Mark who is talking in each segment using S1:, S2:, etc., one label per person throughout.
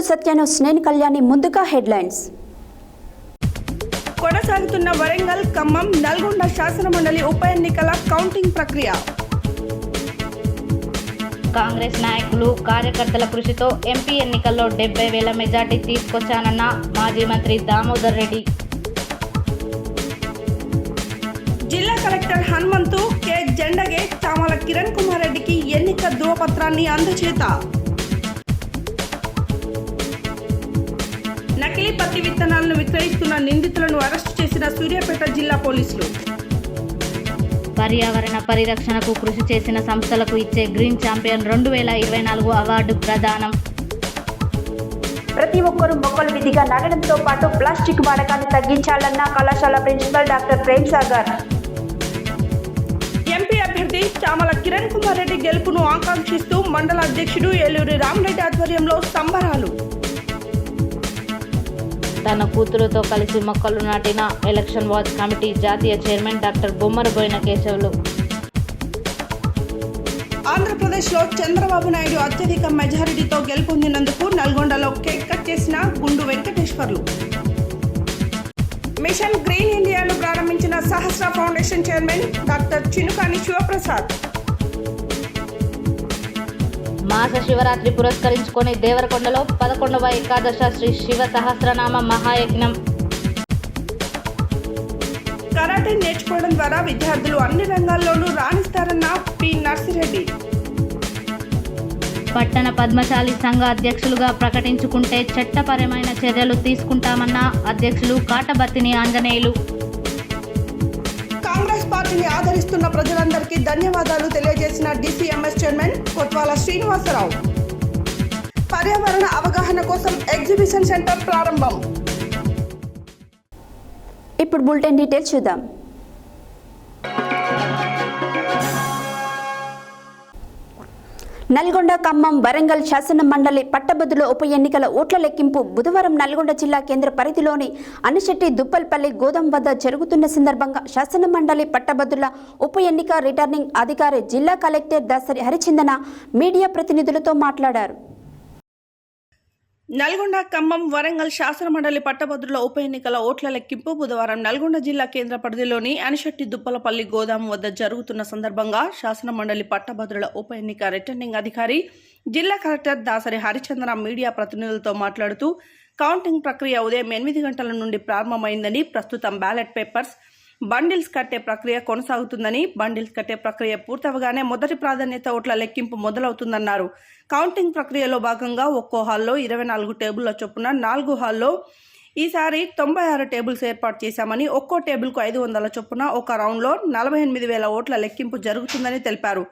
S1: సత్యన్యూస్ నేను కళ్యాణి. ముందుగా హెడ్లైన్స్.
S2: కొనసాగుతున్న వరంగల్, ఖమ్మం, నల్గొండ శాసనమండలి ఉప ఎన్నికల కౌంటింగ్ ప్రక్రియ.
S3: కాంగ్రెస్ నాయకులు, కార్యకర్తల కృషితో ఎంపీ ఎన్నికల్లో 70,000 మెజార్టీ తీసుకొచ్చానన్న మాజీ మంత్రి దామోదర్ రెడ్డి.
S2: జిల్లా కలెక్టర్ హనుమంతు కె జెండగే చామల కిరణ్ కుమార్ రెడ్డికి ఎన్నిక ధృవపత్రాన్ని అందజేత. నకిలీ పత్తి విత్తనాలను విక్రయిస్తున్న నిందితులను అరెస్టు చేసిన సూర్యాపేట జిల్లా పోలీసులు.
S3: పర్యావరణ పరిరక్షణకు కృషి చేసిన సంస్థలకు ఇచ్చే గ్రీన్ ఛాంపియన్ 2024 అవార్డు ప్రదానం.
S1: ప్రతి ఒక్కరూ మొక్కలు విధిగా నాటడంతో పాటు ప్లాస్టిక్ వాడకాన్ని తగ్గించాలన్న కళాశాల principal doctor Prem Sagar.
S2: MP అభ్యర్థి చామల కిరణ్ కుమార్ రెడ్డి గెలుపును ఆకాంక్షిస్తూ మండల అధ్యక్షుడు ఏలూరి రామరెడ్డి ఆధ్వర్యంలో సంబరాలు.
S3: తన కూతురుతో కలిసి మొక్కలు నాటిన ఎలక్షన్ వాచ్ కమిటీ జాతీయ చైర్మన్ డాక్టర్ బొమ్మరబోయిన కేశవులు.
S2: ఆంధ్రప్రదేశ్లో చంద్రబాబు నాయుడు అత్యధిక మెజారిటీతో గెలుపొందినందుకు నల్గొండలో కేక్ కట్ చేసిన గుండు వెంకటేశ్వర్లు. మిషన్ గ్రీన్ ఇండియాను ప్రారంభించిన సహస్ర foundation chairman doctor Chinukani Sivaprasad.
S3: మాస శివరాత్రి పురస్కరించుకొని దేవరకొండలో 11వ ఏకాదశ శ్రీ శివ సహస్రనామ మహాయజ్ఞం.
S2: కరాటే నేర్చుకోవడం ద్వారా విద్యార్థులు అన్ని రంగాల్లోనూ రాణిస్తారన్న పి నర్సిరెడ్డి.
S3: పట్టణ పద్మశాలి సంఘ అధ్యక్షులుగా ప్రకటించుకుంటే చట్టపరమైన చర్యలు తీసుకుంటామన్న అధ్యక్షులు కాటబత్తిని ఆంజనేయులు.
S2: కాంగ్రెస్ పార్టీని ఆదరిస్తున్న ప్రజలందరికీ ధన్యవాదాలు తెలియజేసిన డీసీఎంఎస్ చైర్మన్ కొత్వాల శ్రీనివాసరావు. పర్యావరణ అవగాహన కోసం ఎగ్జిబిషన్ సెంటర్ ప్రారంభం.
S1: ఇప్పుడు బులెటిన్ డీటెయిల్స్ చూద్దాం. నల్గొండ, ఖమ్మం, వరంగల్ శాసన మండలి పట్టభద్రుల ఉప ఎన్నికల ఓట్ల లెక్కింపు బుధవారం నల్గొండ జిల్లా కేంద్ర పరిధిలోని అనిశెట్టి దుప్పల్పల్లి గోదాం వద్ద జరుగుతున్న సందర్భంగా శాసన మండలి పట్టభద్రుల ఉప ఎన్నిక రిటర్నింగ్ అధికారి జిల్లా కలెక్టర్ దాసరి హరిచందన మీడియా ప్రతినిధులతో మాట్లాడారు.
S2: నల్గొండ, ఖమ్మం, వరంగల్ శాసన మండలి పట్టభద్రుల ఉప ఎన్నికల ఓట్ల లెక్కింపు బుధవారం నల్గొండ జిల్లా కేంద్ర పరిధిలోని అనిశెట్టి దుప్పలపల్లి గోదాం వద్ద జరుగుతున్న సందర్భంగా శాసన మండలి పట్టభద్రుల ఉప ఎన్నిక రిటర్నింగ్ అధికారి జిల్లా కలెక్టర్ దాసరి హరిచందన మీడియా ప్రతినిధులతో మాట్లాడుతూ కౌంటింగ్ ప్రక్రియ ఉదయం 8 గంటల నుండి ప్రారంభమైందని, ప్రస్తుతం బ్యాలెట్ పేపర్స్, బండిల్స్ కట్టే ప్రక్రియ కొనసాగుతుందని, బండిల్స్ కట్టే ప్రక్రియ పూర్తవగానే మొదటి ప్రాధాన్యత ఓట్ల లెక్కింపు మొదలవుతుందన్నారు. కౌంటింగ్ ప్రక్రియలో భాగంగా ఒక్కో హాల్లో 24 టేబుళ్ల చొప్పున 4 హాల్లో ఈసారి 96 టేబుల్స్ ఏర్పాటు చేశామని, ఒక్కో టేబుల్కు 500 చొప్పున ఒక రౌండ్లో 48,000 ఓట్ల లెక్కింపు జరుగుతుందని తెలిపారు.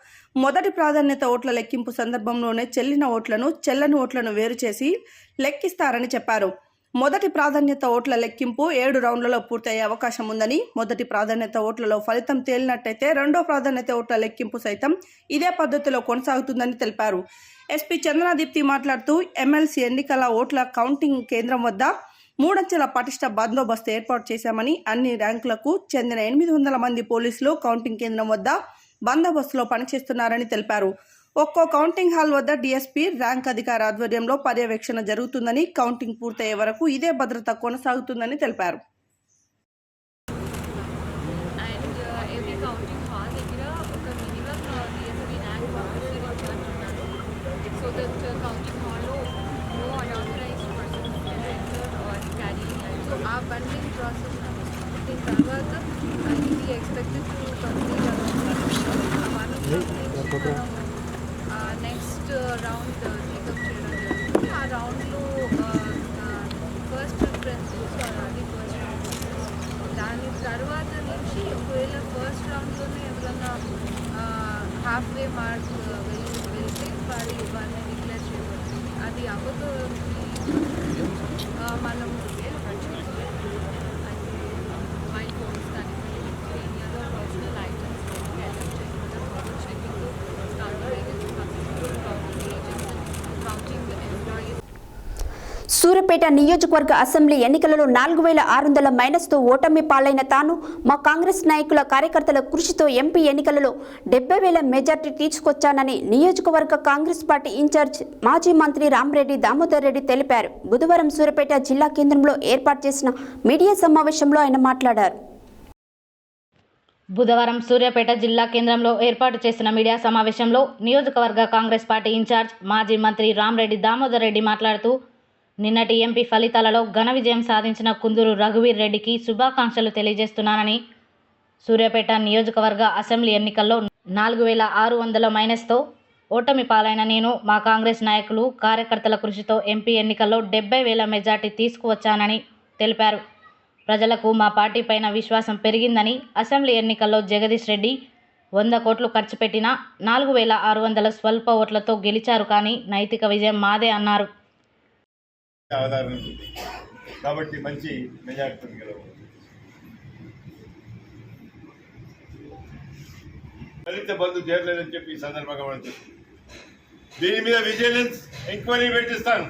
S2: మొదటి ప్రాధాన్యత ఓట్ల లెక్కింపు సందర్భంలోనే చెల్లిన ఓట్లను, చెల్లని ఓట్లను వేరు చేసి లెక్కిస్తారని చెప్పారు. మొదటి ప్రాధాన్యత ఓట్ల లెక్కింపు 7 రౌండ్లలో పూర్తయ్యే అవకాశం ఉందని, మొదటి ప్రాధాన్యత ఓట్లలో ఫలితం తేలినట్టయితే రెండో ప్రాధాన్యత ఓట్ల లెక్కింపు సైతం ఇదే పద్ధతిలో కొనసాగుతుందని తెలిపారు. ఎస్పీ చందనాదీప్తి మాట్లాడుతూ ఎమ్మెల్సీ ఎన్నికల ఓట్ల కౌంటింగ్ కేంద్రం వద్ద 3 అంచెల పటిష్ట బందోబస్తు ఏర్పాటు చేశామని, అన్ని ర్యాంకులకు చెందిన 800 మంది పోలీసులు కౌంటింగ్ కేంద్రం వద్ద బందోబస్తులో పనిచేస్తున్నారని తెలిపారు. ఒక్కో కౌంటింగ్ హాల్ వద్ద డీఎస్పీ ర్యాంక్ అధికారి ఆధ్వర్యంలో పర్యవేక్షణ జరుగుతుందని, కౌంటింగ్ పూర్తయ్యే వరకు ఇదే భద్రత కొనసాగుతుందని తెలిపారు.
S4: నెక్స్ట్ రౌండ్ టేకప్ చేయడం జరుగుతుంది. ఆ రౌండ్లో ఫస్ట్ ప్రిఫరెన్స్ అది ఫస్ట్ రౌండ్. దాని తర్వాత నుంచి ఒకవేళ ఫస్ట్ రౌండ్లోనే ఎవరైనా హాఫ్ వే మార్క్ వెళ్తే వారిని డిక్లేర్ చేయబడుతుంది. అది అవ్వదు మనం మైండ్ ఫోన్స్ కానీ any other personal items
S1: Suryapet Suryapet నియోజకవర్గ అసెంబ్లీ ఎన్నికలలో 4600 మైనస్తో ఓటమి పాలైన తాను మా కాంగ్రెస్ నాయకుల కార్యకర్తల కృషితో ఎంపీ ఎన్నికలలో 70,000 మెజార్టీ తీసుకొచ్చానని నియోజకవర్గ కాంగ్రెస్ పార్టీ ఇన్ఛార్జ్ మాజీ మంత్రి రామరెడ్డి దామోదర్ రెడ్డి తెలిపారు. బుధవారం సూర్యాపేట జిల్లా కేంద్రంలో ఏర్పాటు చేసిన మీడియా సమావేశంలో ఆయన మాట్లాడారు.
S3: బుధవారం సూర్యాపేట జిల్లా కేంద్రంలో ఏర్పాటు చేసిన మీడియా సమావేశంలో నియోజకవర్గ కాంగ్రెస్ పార్టీ ఇన్ఛార్జ్ మాజీ మంత్రి రామరెడ్డి దామోదర్ రెడ్డి మాట్లాడుతూ నిన్నటి ఎంపీ ఫలితాలలో ఘన విజయం సాధించిన కుందూరు రఘువీర్ రెడ్డికి శుభాకాంక్షలు తెలియజేస్తున్నానని, సూర్యాపేట నియోజకవర్గ అసెంబ్లీ ఎన్నికల్లో 4600 మైనస్తో ఓటమి పాలైన నేను మా కాంగ్రెస్ నాయకులు కార్యకర్తల కృషితో ఎంపీ ఎన్నికల్లో 70,000 మెజార్టీ తీసుకువచ్చానని తెలిపారు. ప్రజలకు మా పార్టీ పైన విశ్వాసం పెరిగిందని, అసెంబ్లీ ఎన్నికల్లో జగదీష్ రెడ్డి 100 కోట్లు ఖర్చు పెట్టిన 4600 స్వల్ప ఓట్లతో గెలిచారు కానీ నైతిక విజయం మాదే అన్నారు.
S5: ఆధారం కాబట్టి మంచి మెజార్టీ గెలవచ్చు. దళిత బంధు చేరలేదని చెప్పి ఈ సందర్భంగా మనం చెప్తాం. దీని మీద విజిలెన్స్ ఎంక్వైరీ పెట్టిస్తాను,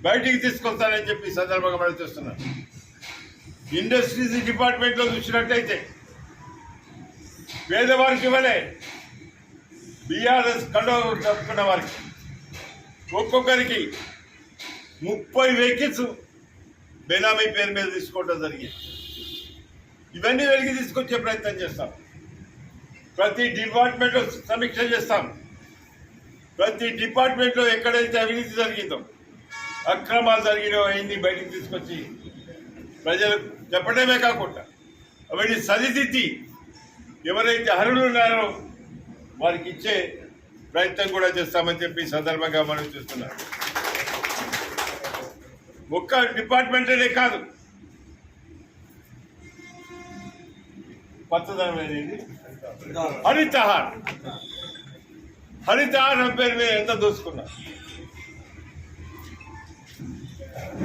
S5: బయటికి తీసుకొస్తానని చెప్పి ఈ సందర్భంగా మనం చూస్తున్నాం. ఇండస్ట్రీస్ డిపార్ట్మెంట్లో చూసినట్టయితే పేదవారికి ఇవ్వలే, బీఆర్ఎస్ కండవ కప్పుకున్న వారికి ఒక్కొక్కరికి 30 వెహికల్స్ బెనామీ పేరు మీద తీసుకోవడం జరిగింది. ఇవన్నీ వెలికి తీసుకొచ్చే ప్రయత్నం చేస్తాం. ప్రతి డిపార్ట్మెంట్లో సమీక్ష చేస్తాం. ప్రతి డిపార్ట్మెంట్లో ఎక్కడైతే అవినీతి జరిగిందో, అక్రమాలు జరిగినో అయింది బయటికి తీసుకొచ్చి ప్రజలకు చెప్పడమే కాకుండా అవన్నీ సరిదిద్ది ఎవరైతే అర్హులు ఉన్నారో వారికి ఇచ్చే ప్రయత్నం కూడా చేస్తామని చెప్పి సందర్భంగా మనం చూస్తున్నాం. ఒక్క డిపార్ట్మెంటే కాదు, పచ్చదనం అనేది హరితహారం పేరు మీద ఎంత దోసుకున్నారు,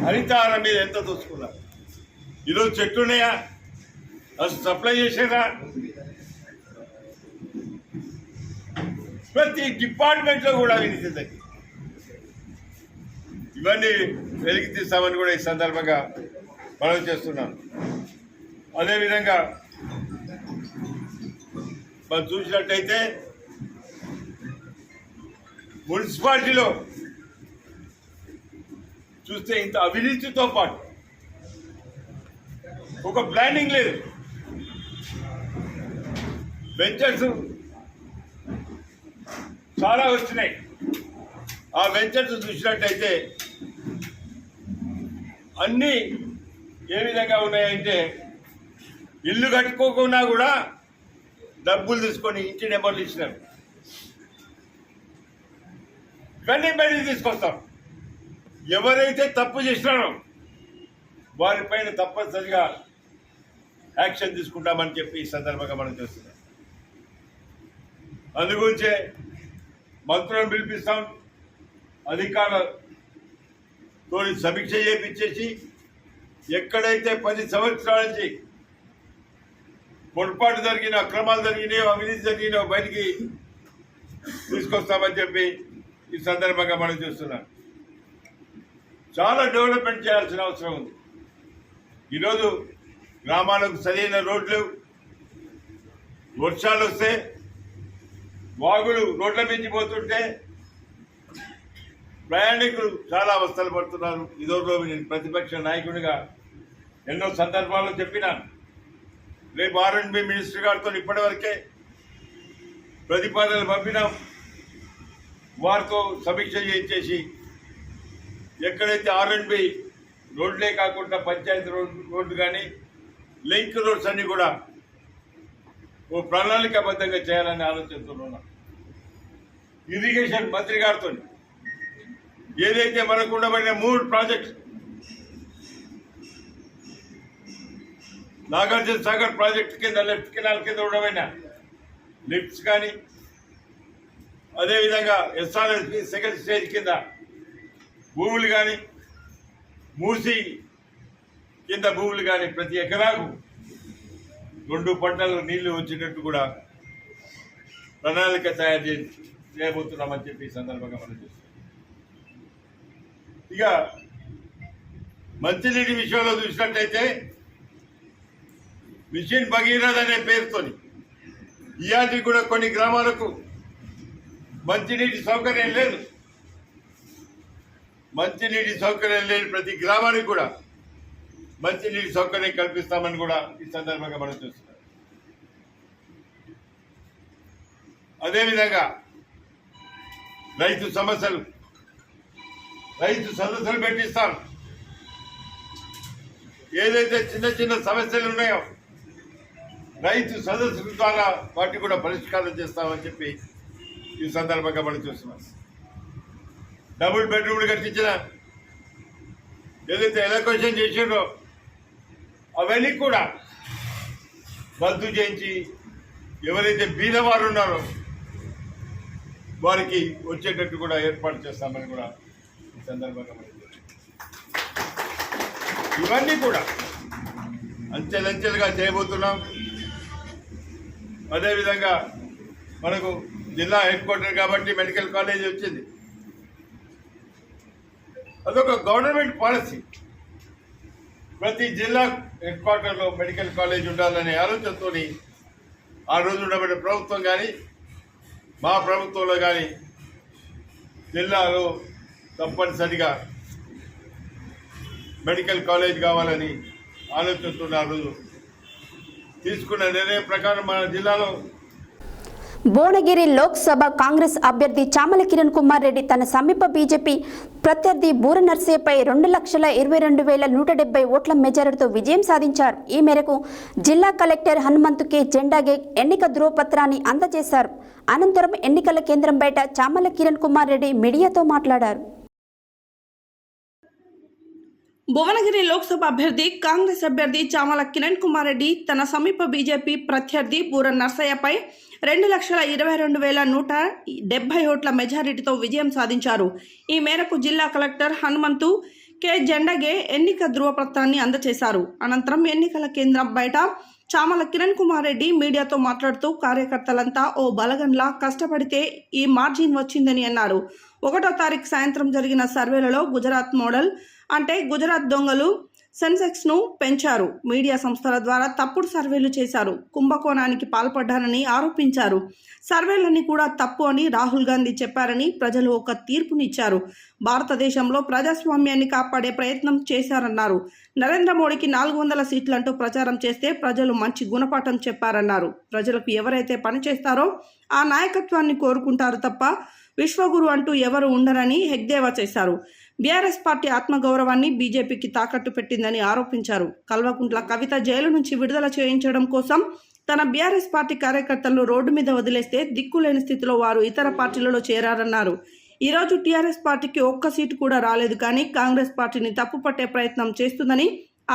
S5: హరితహారం మీద ఎంత దోసుకున్నారు. ఈరోజు చెట్లున్నాయా, అసలు సప్లై చేసేదా? ప్రతి డిపార్ట్మెంట్లో కూడా అవినీతి తగ్గి ఇవన్నీ వెలికి తీస్తామని కూడా ఈ సందర్భంగా మనం చేస్తున్నాం. అదేవిధంగా మనం చూసినట్టయితే మున్సిపాలిటీలో చూస్తే ఇంత అవినీతితో పాటు ఒక ప్లానింగ్ లేదు. వెంచర్స్ చాలా వచ్చినాయి. ఆ వెంచర్స్ చూసినట్టయితే అన్నీ ఏ విధంగా ఉన్నాయంటే ఇల్లు కట్టుకోకుండా కూడా డబ్బులు తీసుకొని ఇంటి నెంబర్లు ఇచ్చినారు. ఇవన్నీ బయటికి తీసుకొస్తాం. ఎవరైతే తప్పు చేసినారో వారిపైన తప్పనిసరిగా యాక్షన్ తీసుకుంటామని చెప్పి ఈ సందర్భంగా మనం చేస్తున్నాం. అందుగురించే మంత్రులను పిలిపిస్తాం, అధికారులతో సమీక్ష చేయించేసి ఎక్కడైతే 10 సంవత్సరాల నుంచి పొరపాటు జరిగిన, అక్రమాలు జరిగినాయో, అవినీతి జరిగినాయో బయటికి తీసుకొస్తామని చెప్పి ఈ సందర్భంగా మనం చూస్తున్నాం. చాలా డెవలప్మెంట్ చేయాల్సిన అవసరం ఉంది. ఈరోజు గ్రామాలకు సరైన రోడ్లు, వర్షాలు వస్తే వాగులు రోడ్ల మించి పోతుంటే ప్రయాణికులు చాలా అవస్థలు పడుతున్నారు. ఇదోలో నేను ప్రతిపక్ష నాయకుడిగా ఎన్నో సందర్భాల్లో చెప్పినాను. రేపు R&B మినిస్టర్ గారితో ఇప్పటివరకే ప్రతిపాదనలు పంపినాం. వారితో సమీక్ష చేయించేసి ఎక్కడైతే R&B రోడ్లే కాకుండా పంచాయతీ రోడ్డు కానీ లింక్ రోడ్స్ అన్నీ కూడా ఓ ప్రణాళికాబద్ధంగా చేయాలని ఆలోచిస్తున్నాం. ఇరిగేషన్ మంత్రి గారితో ఏదైతే మనకు ఉండబడిన 3 ప్రాజెక్ట్స్, నాగార్జున సాగర్ ప్రాజెక్టు కింద లెఫ్ట్ కెనాల్ కింద ఉండబడిన లిఫ్ట్స్ కానీ, అదేవిధంగా SRSP సెకండ్ స్టేజ్ కింద భూములు కానీ, మూసి కింద భూములు కానీ ప్రతి ఎకరాకు 2 పంటలు నీళ్లు వచ్చేటట్టు కూడా ప్రణాళిక తయారు చేయబోతున్నామని చెప్పి ఈ సందర్భంగా మనం చూస్తాం. ఇక మంచినీటి విషయంలో చూసినట్టయితే మిషన్ భగీరథ అనే పేరుతోని ఇయాటి కూడా కొన్ని గ్రామాలకు మంచినీటి సౌకర్యం లేదు. మంచినీటి సౌకర్యం లేని ప్రతి గ్రామానికి కూడా మంచినీటి సౌకర్యం కల్పిస్తామని కూడా ఈ సందర్భంగా మనం చూస్తున్నాం. అదేవిధంగా రైతు సదస్సులు పెట్టిస్తాం. ఏదైతే చిన్న చిన్న సమస్యలు ఉన్నాయో రైతు సదస్సుల ద్వారా వాటిని కూడా పరిష్కారం చేస్తామని చెప్పి ఈ సందర్భంగా మనం చూస్తున్నాం. డబుల్ బెడ్రూమ్లు కట్టించిన ఏదైతే ఎలక్షన్ చేసిండ్రో అవన్నీ కూడా రద్దు చేయించి ఎవరైతే బీదవారు ఉన్నారో వారికి వచ్చేటట్టు కూడా ఏర్పాటు చేస్తామని కూడా ఈ సందర్భంగా మనం ఇవన్నీ కూడా అంచెలంచెలుగా చేయబోతున్నాం. అదేవిధంగా మనకు జిల్లా హెడ్ క్వార్టర్ కాబట్టి మెడికల్ కాలేజ్ వచ్చింది. అదొక గవర్నమెంట్ పాలసీ. ప్రతి జిల్లా హెడ్ క్వార్టర్లో మెడికల్ కాలేజ్ ఉండాలనే ఆలోచనతో ఆ రోజు ఉండబడిన ప్రభుత్వం కానీ మా ప్రభుత్వంలో కానీ జిల్లాలో తప్పనిసరిగా మెడికల్ కాలేజ్ కావాలని ఆలోచనతో ఆ రోజు తీసుకున్న నిర్ణయం ప్రకారం మన జిల్లాలో
S1: భువనగిరి లోక్సభ కాంగ్రెస్ అభ్యర్థి చామల కిరణ్ కుమార్ రెడ్డి తన సమీప బీజేపీ ప్రత్యర్థి బూర నర్సేపై 2,22,170 ఓట్ల మెజారిటీతో విజయం సాధించారు. ఈ మేరకు జిల్లా కలెక్టర్ హనుమంతుకే జెండాగే ఎన్నిక ధృవపత్రాన్ని అందజేశారు. అనంతరం ఎన్నికల కేంద్రం బయట చామల కిరణ్ కుమార్ రెడ్డి మీడియాతో మాట్లాడారు.
S2: భువనగిరి లోక్సభ అభ్యర్థి కాంగ్రెస్ అభ్యర్థి చామల కిరణ్ కుమార్ రెడ్డి తన సమీప బీజేపీ ప్రత్యర్థి బూర నర్సయ్యపై 2,22,170 ఓట్ల మెజారిటీతో విజయం సాధించారు. ఈ మేరకు జిల్లా కలెక్టర్ హనుమంతు కె జెండగే ఎన్నిక ధృవపత్రాన్ని అందజేశారు. అనంతరం ఎన్నికల కేంద్రం బయట చామల కిరణ్ కుమార్ రెడ్డి మీడియాతో మాట్లాడుతూ కార్యకర్తలంతా ఓ బలగన్లా కష్టపడితే ఈ మార్జిన్ వచ్చిందని అన్నారు. 1వ తారీఖు సాయంత్రం జరిగిన సర్వేలలో గుజరాత్ మోడల్ అంటే గుజరాత్ దొంగలు సెన్సెక్స్ను పెంచారు. మీడియా సంస్థల ద్వారా తప్పుడు సర్వేలు చేశారు. కుంభకోణానికి పాల్పడ్డారని ఆరోపించారు. సర్వేలన్నీ కూడా తప్పు అని రాహుల్ గాంధీ చెప్పారని ప్రజలు ఒక తీర్పునిచ్చారు. భారతదేశంలో ప్రజాస్వామ్యాన్ని కాపాడే ప్రయత్నం చేశారన్నారు. నరేంద్ర మోడీకి 400 సీట్లంటూ ప్రచారం చేస్తే ప్రజలు మంచి గుణపాఠం చెప్పారన్నారు. ప్రజలకు ఎవరైతే పని చేస్తారో ఆ నాయకత్వాన్ని కోరుకుంటారు తప్ప విశ్వగురు అంటూ ఎవరు ఉండరని ఎద్దేవా చేశారు. బీఆర్ఎస్ పార్టీ ఆత్మగౌరవాన్ని బీజేపీకి తాకట్టు పెట్టిందని ఆరోపించారు. కల్వకుంట్ల కవిత జైలు నుంచి విడుదల చేయించడం కోసం తన బీఆర్ఎస్ పార్టీ కార్యకర్తలను రోడ్డు మీద వదిలేస్తే దిక్కులేని స్థితిలో వారు ఇతర పార్టీలలో చేరారన్నారు. ఈరోజు టీఆర్ఎస్ పార్టీకి ఒక్క సీటు కూడా రాలేదు, కానీ కాంగ్రెస్ పార్టీని తప్పుపట్టే ప్రయత్నం చేస్తుందని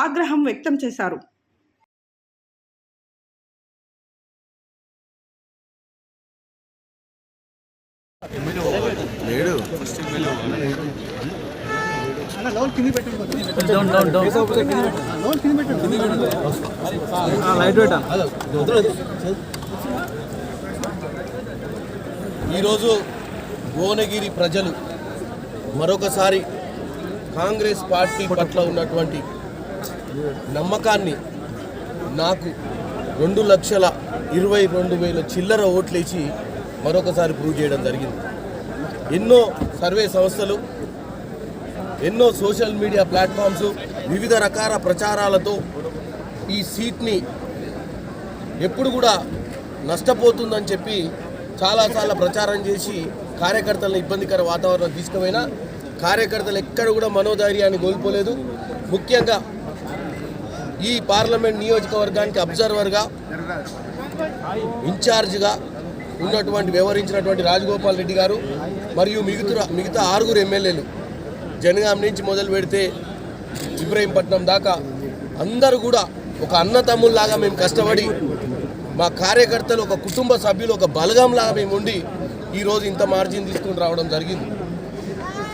S2: ఆగ్రహం వ్యక్తం చేశారు.
S6: ఈరోజు భువనగిరి ప్రజలు మరొకసారి కాంగ్రెస్ పార్టీ పట్ల ఉన్నటువంటి నమ్మకాన్ని నాకు 2,22,000 చిల్లర ఓట్లేసి మరొకసారి ప్రూవ్ చేయడం జరిగింది. ఎన్నో సర్వే సంస్థలు, ఎన్నో సోషల్ మీడియా ప్లాట్ఫామ్స్ వివిధ రకాల ప్రచారాలతో ఈ సీట్ని ఎప్పుడు కూడా నష్టపోతుందని చెప్పి చాలాసార్లు ప్రచారం చేసి కార్యకర్తలను ఇబ్బందికర వాతావరణం తీసుకుపోయినా కార్యకర్తలు ఎక్కడ కూడా మనోధైర్యాన్ని కోల్పోలేదు. ముఖ్యంగా ఈ పార్లమెంట్ నియోజకవర్గానికి అబ్జర్వర్గా ఇన్ఛార్జ్గా ఉన్నటువంటి వ్యవహరించినటువంటి రాజగోపాల్ రెడ్డి గారు మరియు మిగతా 6 ఎమ్మెల్యేలు జనగాం నుంచి మొదలు పెడితే ఇబ్రహీంపట్నం దాకా అందరూ కూడా ఒక అన్నతమ్ముల్లాగా మేము కష్టపడి మా కార్యకర్తలు ఒక కుటుంబ సభ్యులు ఒక బలగంలాగా మేము ఉండి ఈరోజు ఇంత మార్జిన్ తీసుకుని రావడం జరిగింది.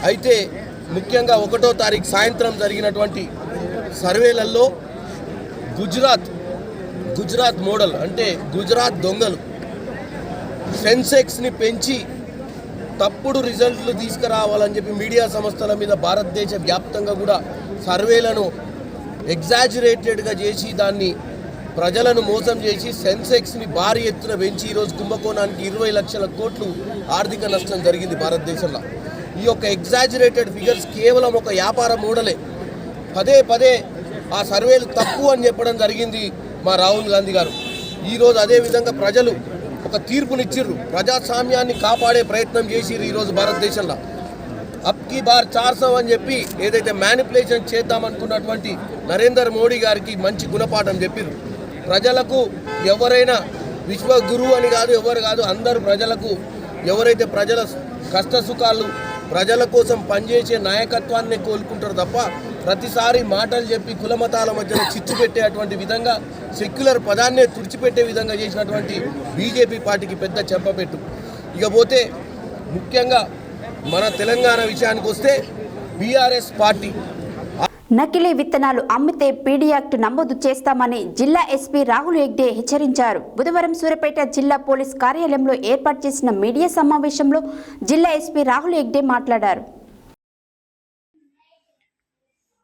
S6: అయితే ముఖ్యంగా 1వ తారీఖు సాయంత్రం జరిగినటువంటి సర్వేలలో గుజరాత్ మోడల్ అంటే గుజరాత్ దొంగలు సెన్సెక్స్ని పెంచి తప్పుడు రిజల్ట్లు తీసుకురావాలని చెప్పి మీడియా సంస్థల మీద భారతదేశ వ్యాప్తంగా కూడా సర్వేలను ఎగ్జాజరేటెడ్గా చేసి దాన్ని ప్రజలను మోసం చేసి సెన్సెక్స్ని భారీ ఎత్తున పెంచి ఈరోజు కుంభకోణానికి 20 లక్షల కోట్లు ఆర్థిక నష్టం జరిగింది భారతదేశంలో. ఈ యొక్క ఎగ్జాజరేటెడ్ ఫిగర్స్ కేవలం ఒక వ్యాపార మోడలే. పదే పదే ఆ సర్వేలు తప్పు అని చెప్పడం జరిగింది మా రాహుల్ గాంధీ గారు. ఈరోజు అదేవిధంగా ప్రజలు ఒక తీర్పునిచ్చిర్రు, ప్రజాస్వామ్యాన్ని కాపాడే ప్రయత్నం చేసిర్రు. ఈరోజు భారతదేశంలో అబ్కి బార్ 400 అని చెప్పి ఏదైతే మ్యానిపులేషన్ చేద్దామనుకున్నటువంటి నరేంద్ర మోడీ గారికి మంచి గుణపాఠం చెప్పిర్రు. ప్రజలకు ఎవరైనా విశ్వగురువు అని కాదు, ఎవరు కాదు, అందరు ప్రజలకు ఎవరైతే ప్రజల కష్ట సుఖాలు ప్రజల కోసం పనిచేసే నాయకత్వాన్ని కోలుకుంటారు తప్ప ప్రతిసారి మాటలు చెప్పి కులమతాల మధ్యలో చిచ్చు పెట్టేటువంటి విధంగా సెక్యులర్ పదాన్నే తుడిచిపెట్టే విధంగా చేసినటువంటి బీజేపీ పార్టీకి పెద్ద చెంపపెట్టు. ఇకపోతే ముఖ్యంగా మన తెలంగాణ విషయానికి వస్తే బీఆర్ఎస్ పార్టీ
S1: నకిలీ విత్తనాలు అమ్మితే పీడీ యాక్ట్ నమోదు చేస్తామని జిల్లా ఎస్పీ రాహుల్ హెగ్డే హెచ్చరించారు. బుధవారం సూర్యాపేట జిల్లా పోలీస్ కార్యాలయంలో ఏర్పాటు చేసిన మీడియా సమావేశంలో జిల్లా ఎస్పీ రాహుల్ హెగ్డే మాట్లాడారు.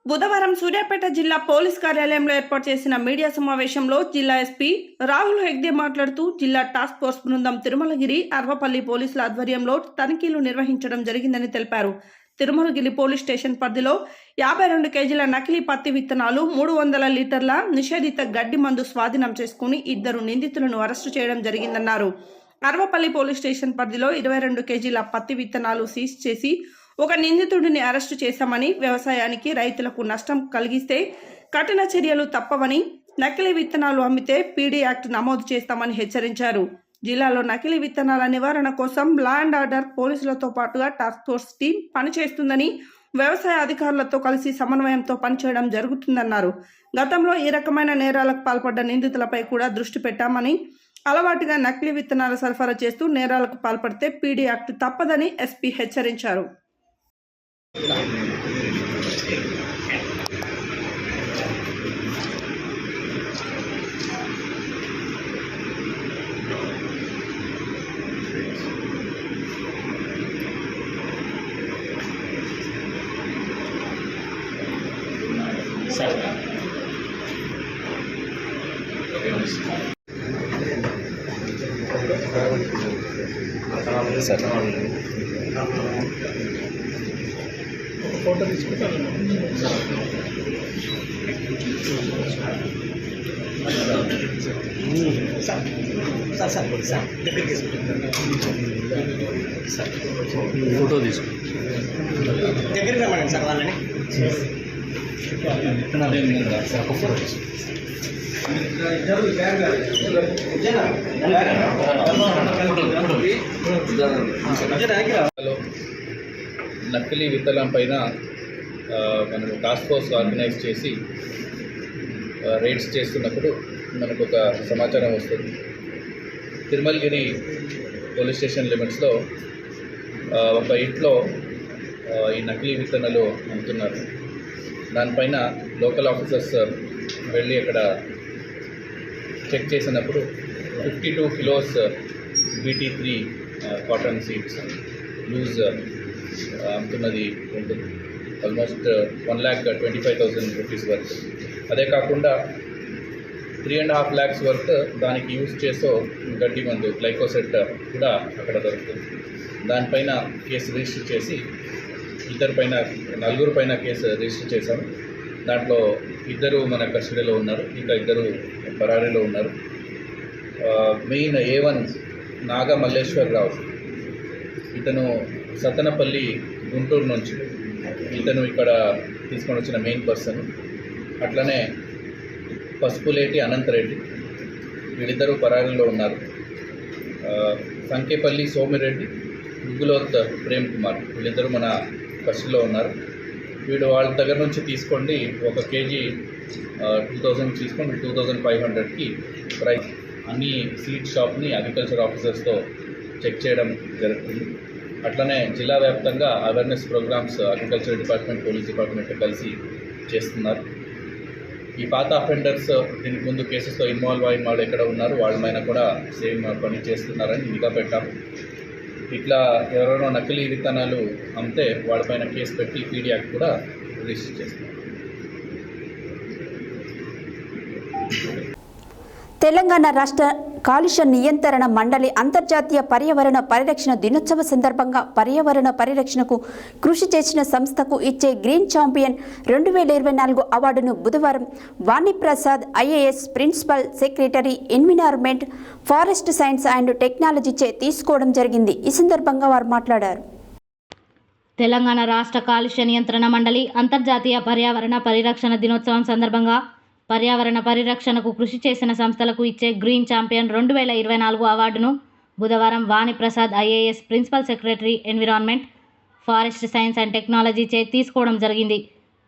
S2: బుధవారం సూర్యాపేట జిల్లా పోలీస్ కార్యాలయంలో ఏర్పాటు చేసిన మీడియా సమావేశంలో జిల్లా ఎస్పీ రాహుల్ హెగ్డే మాట్లాడుతూ జిల్లా టాస్క్ ఫోర్స్ బృందం తిరుమలగిరి, అర్వపల్లి పోలీసుల ఆధ్వర్యంలో తనిఖీలు నిర్వహించడం జరిగిందని తెలిపారు. తిరుమలగిరి పోలీస్ స్టేషన్ పరిధిలో 52 కేజీల నకిలీ పత్తి విత్తనాలు, 300 లీటర్ల నిషేధిత గడ్డి మందు స్వాధీనం చేసుకుని 2 నిందితులను అరెస్టు చేయడం జరిగిందన్నారు. అర్వపల్లి పోలీస్ స్టేషన్ పరిధిలో 22 కేజీల పత్తి విత్తనాలు సీజ్ చేసి 1 నిందితుడిని అరెస్టు చేశామని, వ్యవసాయానికి రైతులకు నష్టం కలిగిస్తే కఠిన చర్యలు తప్పవని, నకిలీ విత్తనాలు అమ్మితే పీడీ యాక్ట్ నమోదు చేస్తామని హెచ్చరించారు. జిల్లాలో నకిలీ విత్తనాల నివారణ కోసం లా అండ్ ఆర్డర్ పోలీసులతో పాటుగా టాస్క్ ఫోర్స్ టీం పనిచేస్తుందని, వ్యవసాయ అధికారులతో కలిసి సమన్వయంతో పనిచేయడం జరుగుతుందన్నారు. గతంలో ఈ రకమైన నేరాలకు పాల్పడ్డ నిందితులపై కూడా దృష్టి పెట్టామని, అలవాటుగా నకిలీ విత్తనాలు సరఫరా చేస్తూ నేరాలకు పాల్పడితే పీడీ యాక్ట్ తప్పదని ఎస్పీ హెచ్చరించారు.
S7: ఫోటో తీసుకు దగ్గరికి రమ్మండి సార్ వాళ్ళని.
S8: నకిలీ విత్తనం పైన మనం టాస్క్ ఫోర్స్ ఆర్గనైజ్ చేసి రైడ్స్ చేస్తున్నప్పుడు మనకు ఒక సమాచారం వస్తుంది. తిరుమలగిరి పోలీస్ స్టేషన్ లిమిట్స్లో ఒక ఇంట్లో ఈ నకిలీ విత్తనాలు అమ్ముతున్నారు. దానిపైన లోకల్ ఆఫీసర్స్ వెళ్ళి అక్కడ చెక్ చేసినప్పుడు 52 kilos BT3 cotton seeds loose అమ్ముతున్నది ఉంటుంది. Almost 1,25,000 rupees worth. అదే కాకుండా 3.5 lakhs వర్త్ దానికి యూజ్ చేసో గడ్డి మందు గ్లైకోసెట్ కూడా అక్కడ దొరుకుతుంది. దానిపైన కేసు రిజిస్టర్ చేసి 4 పైన కేసు రిజిస్టర్ చేశాము. దాంట్లో 2 మన కస్టడీలో ఉన్నారు, ఇంకా 2 పరారీలో ఉన్నారు. మెయిన్ A1 నాగా మల్లేశ్వరరావు, ఇతను సత్తనపల్లి గుంటూరు నుంచి, ఇతను ఇక్కడ తీసుకొని వచ్చిన మెయిన్ పర్సన్. అట్లనే పసుపులేటి అనంతరెడ్డి, వీళ్ళిద్దరూ పరారీలో ఉన్నారు. సంకేపల్లి సోమిరెడ్డి, గుగ్గులోత్ ప్రేమ్ కుమార్, వీళ్ళిద్దరూ మన కస్టడీలో ఉన్నారు. వాళ్ళ దగ్గర నుంచి తీసుకోండి 1 కేజీ 2,000 తీసుకొని 2,500కి ప్రైస్. అన్ని సీడ్ షాప్ని అగ్రికల్చర్ ఆఫీసర్స్తో చెక్ చేయడం జరుగుతుంది. అట్లనే జిల్లా వ్యాప్తంగా awareness programmes agriculture department, police department కలిసి చేస్తున్నారు. ఈ పాత అఫెండర్స్ దీనికి ముందు కేసెస్తో ఇన్వాల్వ్ అయిన వాళ్ళు ఎక్కడ ఉన్నారు వాళ్ళపైన కూడా సేమ్ పని చేస్తున్నారని నిఘా పెట్టాము. ఇట్లా ఎవరైనా నకిలీ విత్తనాలు అమ్మితే వాళ్ళపైన కేసు పెట్టి పీడీ యాక్ట్ కూడా రిజిస్టర్ చేస్తున్నారు.
S1: తెలంగాణ రాష్ట్ర కాలుష్య నియంత్రణ మండలి అంతర్జాతీయ పర్యావరణ పరిరక్షణ దినోత్సవ సందర్భంగా పర్యావరణ పరిరక్షణకు కృషి చేసిన సంస్థకు ఇచ్చే గ్రీన్ ఛాంపియన్ 2024 అవార్డును బుధవారం Vaniprasad IAS principal secretary environment forest science and టెక్నాలజీచే తీసుకోవడం జరిగింది. ఈ సందర్భంగా వారు మాట్లాడారు.
S3: తెలంగాణ రాష్ట్ర కాలుష్య నియంత్రణ మండలి అంతర్జాతీయ పర్యావరణ పరిరక్షణ దినోత్సవం సందర్భంగా పర్యావరణ పరిరక్షణకు కృషి చేసిన సంస్థలకు ఇచ్చే గ్రీన్ ఛాంపియన్ 2024 అవార్డును బుధవారం Vaniprasad IAS principal secretary environment forest science and టెక్నాలజీచే తీసుకోవడం జరిగింది.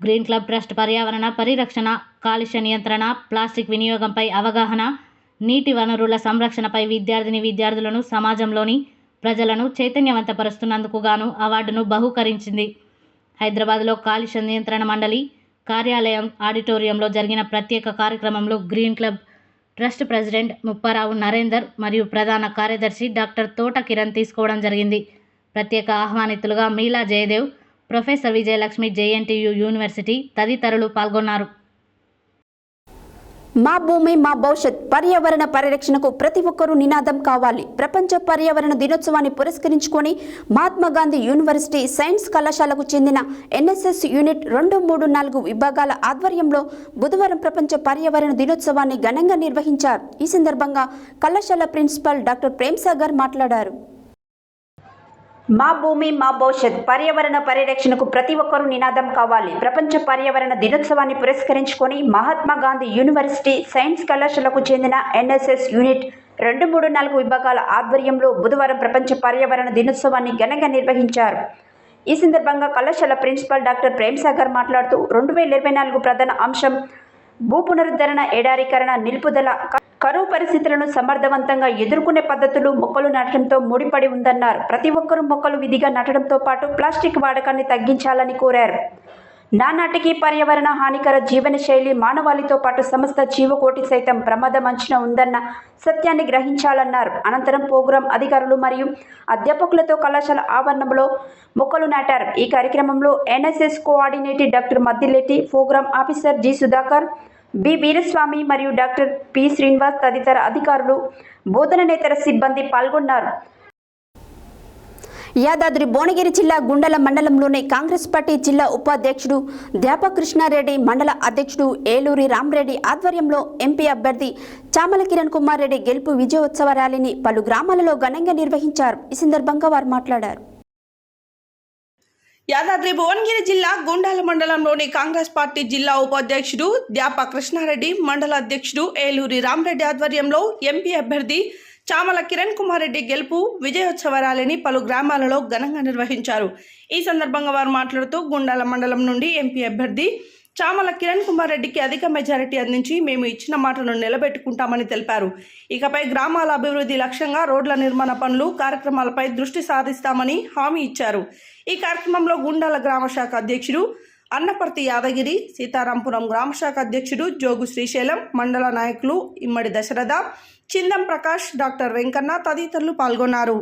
S3: గ్రీన్ క్లబ్ ట్రస్ట్ పర్యావరణ పరిరక్షణ, కాలుష్య నియంత్రణ, ప్లాస్టిక్ వినియోగంపై అవగాహన, నీటి వనరుల సంరక్షణపై విద్యార్థులను సమాజంలోని ప్రజలను చైతన్యవంతపరుస్తున్నందుకు గాను అవార్డును బహూకరించింది. హైదరాబాద్లో కాలుష్య నియంత్రణ మండలి కార్యాలయం ఆడిటోరియంలో జరిగిన ప్రత్యేక కార్యక్రమంలో green club trust president Mupparao Narender మరియు ప్రధాన కార్యదర్శి డాక్టర్ తోట కిరణ్ తీసుకోవడం జరిగింది. ప్రత్యేక ఆహ్వానితులుగా Meela Jayadev, professor Vijayalakshmi JNTU university తదితరులు పాల్గొన్నారు.
S1: మా భూమి మా భవిష్యత్ పర్యావరణ పరిరక్షణకు ప్రతి ఒక్కరూ నినాదం కావాలి. ప్రపంచ పర్యావరణ దినోత్సవాన్ని పురస్కరించుకొని మహాత్మా గాంధీ యూనివర్సిటీ సైన్స్ కళాశాలకు చెందిన ఎన్ఎస్ఎస్ యూనిట్ 2, 3, 4 విభాగాల ఆధ్వర్యంలో బుధవారం ప్రపంచ పర్యావరణ దినోత్సవాన్ని ఘనంగా నిర్వహించారు. ఈ సందర్భంగా కళాశాల ప్రిన్సిపల్ డాక్టర్ ప్రేమ్సాగర్ మాట్లాడారు. మా భూమి మా భవిష్యత్ పర్యావరణ పరిరక్షణకు ప్రతి ఒక్కరూ నినాదం కావాలి. ప్రపంచ పర్యావరణ దినోత్సవాన్ని పురస్కరించుకొని మహాత్మా గాంధీ యూనివర్సిటీ సైన్స్ కళాశాలకు చెందిన ఎన్ఎస్ఎస్ యూనిట్ 2, 3, 4 విభాగాల ఆధ్వర్యంలో బుధవారం ప్రపంచ పర్యావరణ దినోత్సవాన్ని ఘనంగా నిర్వహించారు. ఈ సందర్భంగా కళాశాల ప్రిన్సిపల్ డాక్టర్ ప్రేమ్సాగర్ మాట్లాడుతూ 2024 ప్రధాన అంశం భూ పునరుద్ధరణ, ఎడారీకరణ, నిలుపుదల, కరువు పరిస్థితులను సమర్థవంతంగా ఎదుర్కొనే పద్ధతులు మొక్కలు నాటడంతో ముడిపడి ఉందన్నారు. ప్రతి ఒక్కరూ మొక్కలు విధిగా నాటడంతో పాటు ప్లాస్టిక్ వాడకాన్ని తగ్గించాలని కోరారు. నానాటికి పర్యావరణ హానికర జీవన శైలి మానవాళితో పాటు సమస్త జీవకోటి సైతం ప్రమాదం అంచున ఉందన్న సత్యాన్ని గ్రహించాలన్నారు. అనంతరం ప్రోగ్రాం అధికారులు మరియు అధ్యాపకులతో కళాశాల ఆవరణంలో మొక్కలు నాటారు. ఈ కార్యక్రమంలో NSS coordinator doctor Maddiletti, programme officer G Sudhakar, B Veeraswamy మరియు డాక్టర్ పి శ్రీనివాస్ తదితర అధికారులు, బోధనేతర సిబ్బంది పాల్గొన్నారు. యాదాద్రి భువనగిరి జిల్లా గుండెల మండలంలోని కాంగ్రెస్ పార్టీ జిల్లా ఉపాధ్యక్షుడు ద్యాపకృష్ణారెడ్డి, మండల అధ్యక్షుడు ఏలూరి రామరెడ్డి ఆధ్వర్యంలో ఎంపీ అభ్యర్థి చామల కిరణ్ కుమార్ రెడ్డి గెలుపు విజయోత్సవ ర్యాలీని పలు గ్రామాలలో ఘనంగా నిర్వహించారు. ఈ సందర్భంగా వారు మాట్లాడారు.
S2: యాదాద్రి భువనగిరి జిల్లా గుండాల మండలంలోని కాంగ్రెస్ పార్టీ జిల్లా ఉపాధ్యక్షుడు ద్యాప కృష్ణారెడ్డి, మండల అధ్యక్షుడు ఏలూరి రామరెడ్డి ఆధ్వర్యంలో ఎంపీ అభ్యర్థి చామల కిరణ్ కుమార్ రెడ్డి గెలుపు విజయోత్సవ ర్యాలీని పలు గ్రామాలలో ఘనంగా నిర్వహించారు. ఈ సందర్భంగా వారు మాట్లాడుతూ గుండాల మండలం నుండి ఎంపీ అభ్యర్థి చామల కిరణ్ కుమార్ రెడ్డికి అధిక మెజారిటీ అందించి మేము ఇచ్చిన మాటను నిలబెట్టుకుంటామని తెలిపారు. ఇకపై గ్రామాల అభివృద్ధి లక్ష్యంగా రోడ్ల నిర్మాణ పనులు, కార్యక్రమాలపై దృష్టి సాధిస్తామని హామీ ఇచ్చారు. ఈ కార్యక్రమంలో గుండాల గ్రామ శాఖ అధ్యక్షుడు అన్నపర్తి యాదగిరి, సీతారాంపురం గ్రామ శాఖ అధ్యక్షుడు జోగు శ్రీశైలం, మండల నాయకులు ఇమ్మడి దశరథ, చిందం ప్రకాష్, డాక్టర్ వెంకన్న తదితరులు పాల్గొన్నారు.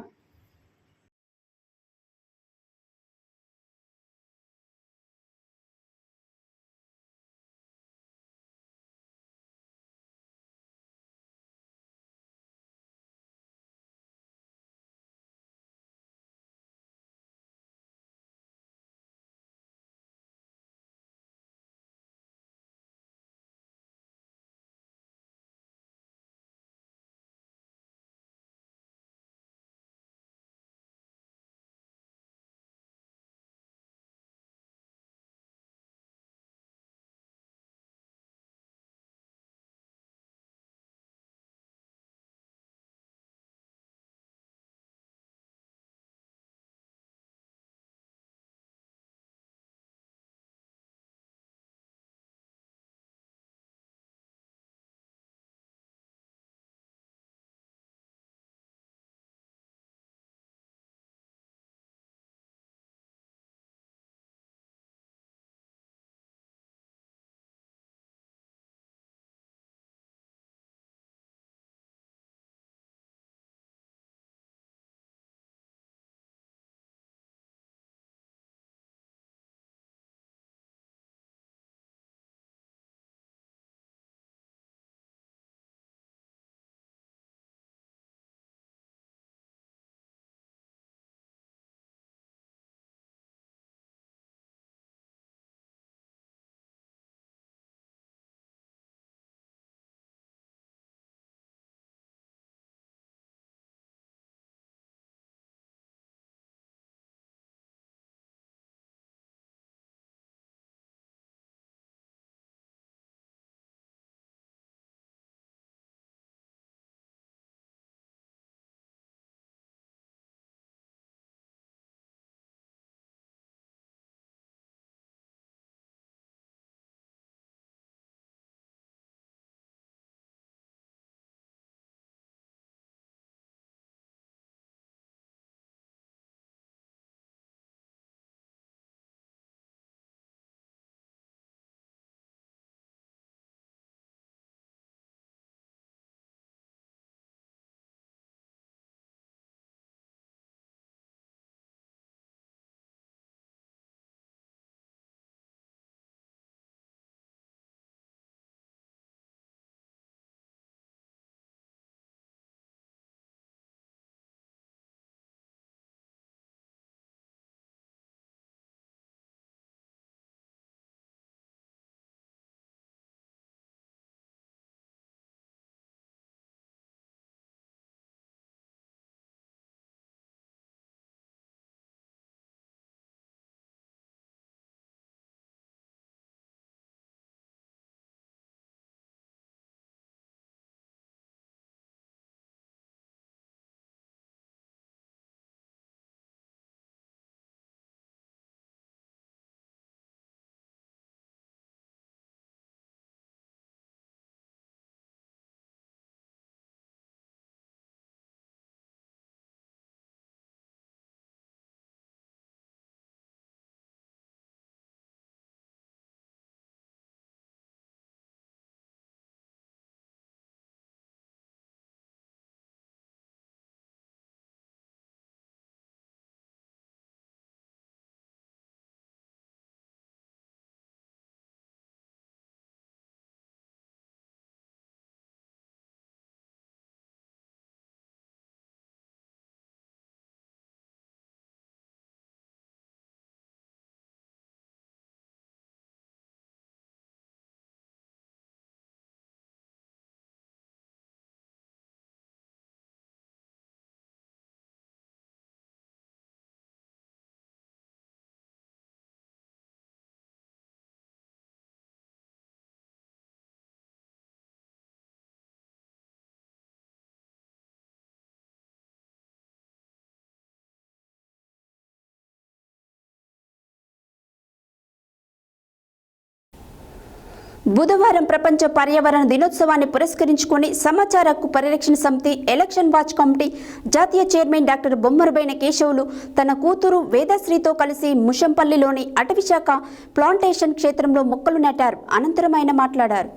S1: బుధవారం ప్రపంచ పర్యావరణ దినోత్సవాన్ని పురస్కరించుకొని సమాచార హక్కు పరిరక్షణ సమితి ఎలక్షన్ వాచ్ కమిటీ జాతీయ చైర్మన్ డాక్టర్ బొమ్మరబోయిన కేశవులు తన కూతురు వేదశ్రీతో కలిసి ముషంపల్లిలోని అటవీశాఖ ప్లాంటేషన్ క్షేత్రంలో మొక్కలు నాటారు. అనంతరం ఆయన మాట్లాడారు.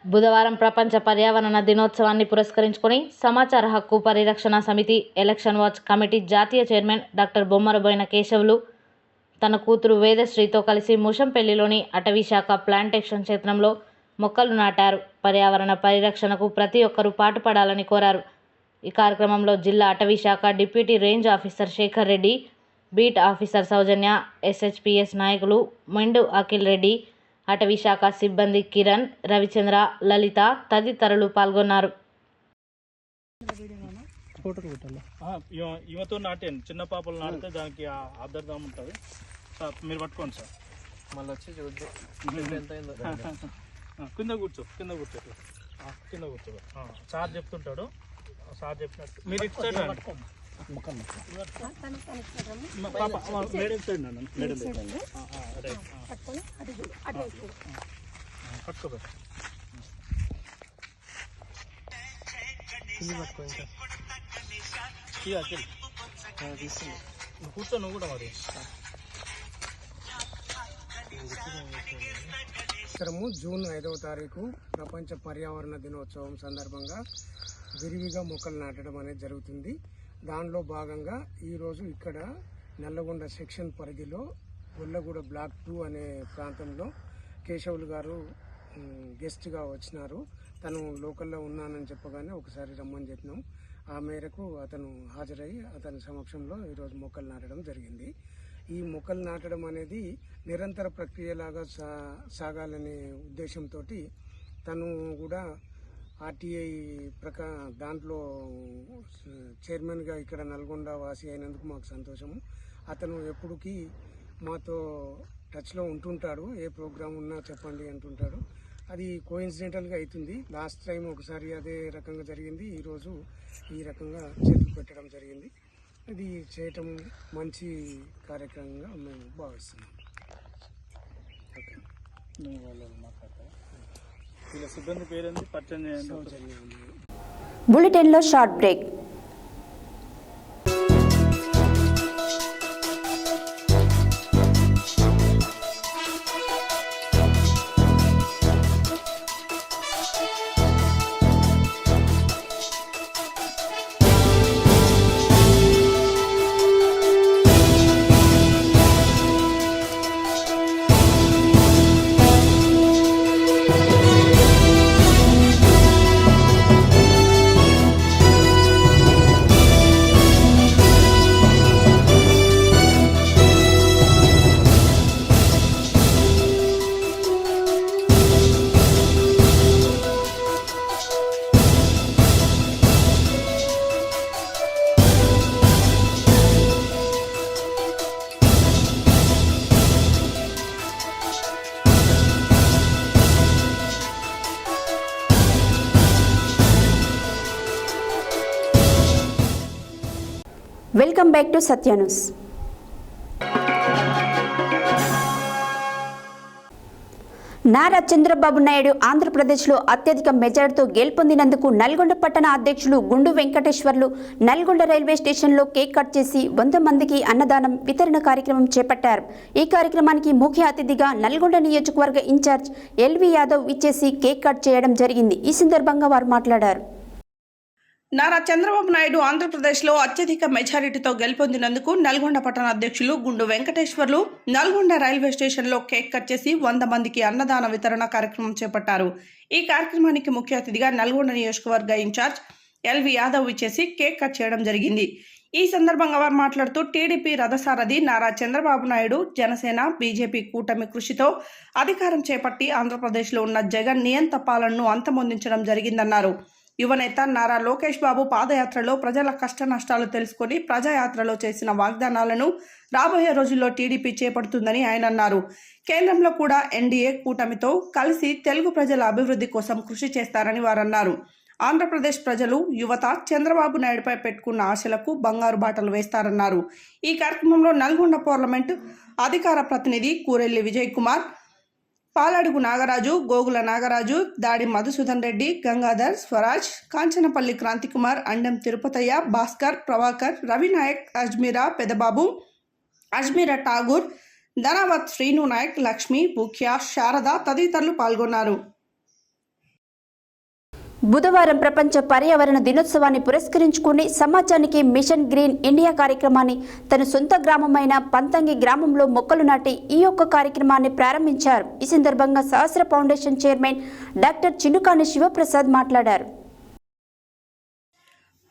S3: బుధవారం ప్రపంచ పర్యావరణ దినోత్సవాన్ని పురస్కరించుకొని సమాచార హక్కు పరిరక్షణ సమితి ఎలక్షన్ వాచ్ కమిటీ జాతీయ చైర్మన్ డాక్టర్ బొమ్మరబోయిన కేశవులు తన కూతురు వేదశ్రీతో కలిసి ముషంపల్లిలోని అటవీశాఖ ప్లాంటేషన్ క్షేత్రంలో మొక్కలు నాటారు. పర్యావరణ పరిరక్షణకు ప్రతి ఒక్కరూ పాటుపడాలని కోరారు. ఈ కార్యక్రమంలో జిల్లా అటవీశాఖ deputy range officer Shekar Reddy, beat officer Soujanya, SHPS నాయకులు మెండు అఖిల్ రెడ్డి, అటవీశాఖ సిబ్బంది కిరణ్, రవిచంద్ర, లలిత తదితరులు పాల్గొన్నారు.
S9: ఈమెతో నాటాను, చిన్న పాపలు నాటితే దానికి ఆదర్దాం ఉంటుంది సార్. మీరు పట్టుకోండి సార్. మళ్ళీ వచ్చి కింద కూర్చో కింద కూర్చో సార్ చెప్తుంటాడు. సార్ చెప్పినట్టు మీరు ఇటు సైడ్ పట్టుకో కూర్చో నువ్వు కూడా మరి.
S10: జూన్ 5వ తారీఖు ప్రపంచ పర్యావరణ దినోత్సవం సందర్భంగా విరివిగా మొక్కలు నాటడం అనేది జరుగుతుంది. దానిలో భాగంగా ఈరోజు ఇక్కడ నల్లగొండ సెక్షన్ పరిధిలో గొల్లగూడ బ్లాక్ 2 అనే ప్రాంతంలో కేశవులు గారు గెస్ట్గా వచ్చినారు. తను లోకల్లో ఉన్నానని చెప్పగానే ఒకసారి రమ్మని చెప్పినాం. ఆ మేరకు అతను హాజరయ్యి అతని సమక్షంలో ఈరోజు మొక్కలు నాటడం జరిగింది. ఈ మొక్కలు నాటడం అనేది నిరంతర ప్రక్రియలాగా సాగాలనే ఉద్దేశంతో తను కూడా ఆర్టీఐ దాంట్లో చైర్మన్గా ఇక్కడ నల్గొండ వాసి అయినందుకు మాకు సంతోషము. అతను ఎప్పటికీ మాతో టచ్లో ఉంటుంటాడు. ఏ ప్రోగ్రాం ఉన్నా చెప్పండి అంటుంటాడు. అది కోఇన్సిడెంటల్గా అవుతుంది. లాస్ట్ టైం ఒకసారి అదే రకంగా జరిగింది. ఈరోజు ఈ రకంగా చేతులు పెట్టడం జరిగింది. ఇది చేయటం మంచి కార్యక్రమంగా మేము భావిస్తున్నాం.
S9: సిబ్బంది పేరేంటి పరిచయం?
S1: బులెటిన్లో short break. Welcome back to Satya news. Nara Chandrababu Naidu ఆంధ్రప్రదేశ్లో అత్యధిక మెజార్టీతో గెలుపొందినందుకు నల్గొండ పట్టణ అధ్యక్షులు గుండు వెంకటేశ్వర్లు నల్గొండ రైల్వే స్టేషన్లో కేక్ కట్ చేసి 100 మందికి అన్నదానం వితరణ కార్యక్రమం చేపట్టారు. ఈ కార్యక్రమానికి ముఖ్య అతిథిగా నల్గొండ నియోజకవర్గ ఇన్ఛార్జ్ ఎల్వి యాదవ్ ఇచ్చేసి కేక్ కట్ చేయడం జరిగింది. ఈ సందర్భంగా వారు మాట్లాడారు.
S2: నారా చంద్రబాబు నాయుడు ఆంధ్రప్రదేశ్లో అత్యధిక మెజారిటీతో గెలుపొందినందుకు నల్గొండ పట్టణ అధ్యక్షులు గుండు వెంకటేశ్వర్లు నల్గొండ రైల్వే స్టేషన్లో కేక్ కట్ చేసి 100 మందికి అన్నదాన వితరణ కార్యక్రమం చేపట్టారు. ఈ కార్యక్రమానికి ముఖ్య అతిథిగా నల్గొండ నియోజకవర్గ ఇన్ఛార్జ్ ఎల్వి యాదవ్ ఇచ్చేసి కేక్ కట్ చేయడం జరిగింది. ఈ సందర్భంగా వారు మాట్లాడుతూ టీడీపీ రథసారథి నారా చంద్రబాబు నాయుడు జనసేన బీజేపీ కూటమి కృషితో అధికారం చేపట్టి ఆంధ్రప్రదేశ్లో ఉన్న జగన్ నియంత పాలనను అంతమొందించడం జరిగిందన్నారు. యువనేత నారా లోకేష్ బాబు పాదయాత్రలో ప్రజల కష్ట నష్టాలు తెలుసుకొని ప్రజాయాత్రలో చేసిన వాగ్దానాలను రాబోయే రోజుల్లో టీడీపీ చేపడుతుందని ఆయన అన్నారు. కేంద్రంలో కూడా ఎన్డీఏ కూటమితో కలిసి తెలుగు ప్రజల అభివృద్ధి కోసం కృషి చేస్తారని వారన్నారు. ఆంధ్రప్రదేశ్ ప్రజలు యువత చంద్రబాబు నాయుడుపై పెట్టుకున్న ఆశలకు బంగారు బాటలు వేస్తారన్నారు. ఈ కార్యక్రమంలో నల్గొండ పార్లమెంటు అధికార ప్రతినిధి కూరెల్లి విజయ్ కుమార్, పాలడుగు నాగరాజు, గోగుల నాగరాజు, దాడి మధుసూదన్ రెడ్డి, గంగాధర్, స్వరాజ్, కాంచనపల్లి క్రాంతికుమార్, అండం తిరుపతయ్య, భాస్కర్, ప్రభాకర్, రవినాయక్, అజ్మీరా పెదబాబు, అజ్మీరా ఠాగూర్, ధనావత్, శ్రీను నాయక్, లక్ష్మి, ముఖ్య, శారద తదితరులు పాల్గొన్నారు.
S1: బుధవారం ప్రపంచ పర్యావరణ దినోత్సవాన్ని పురస్కరించుకుని సమాజానికి మిషన్ గ్రీన్ ఇండియా కార్యక్రమాన్ని తన సొంత గ్రామమైన పంతంగి గ్రామంలో మొక్కలు నాటి ఈ యొక్క కార్యక్రమాన్ని ప్రారంభించారు. ఈ సందర్భంగా సహస్ర foundation chairman doctor Chinukani Sivaprasad మాట్లాడారు.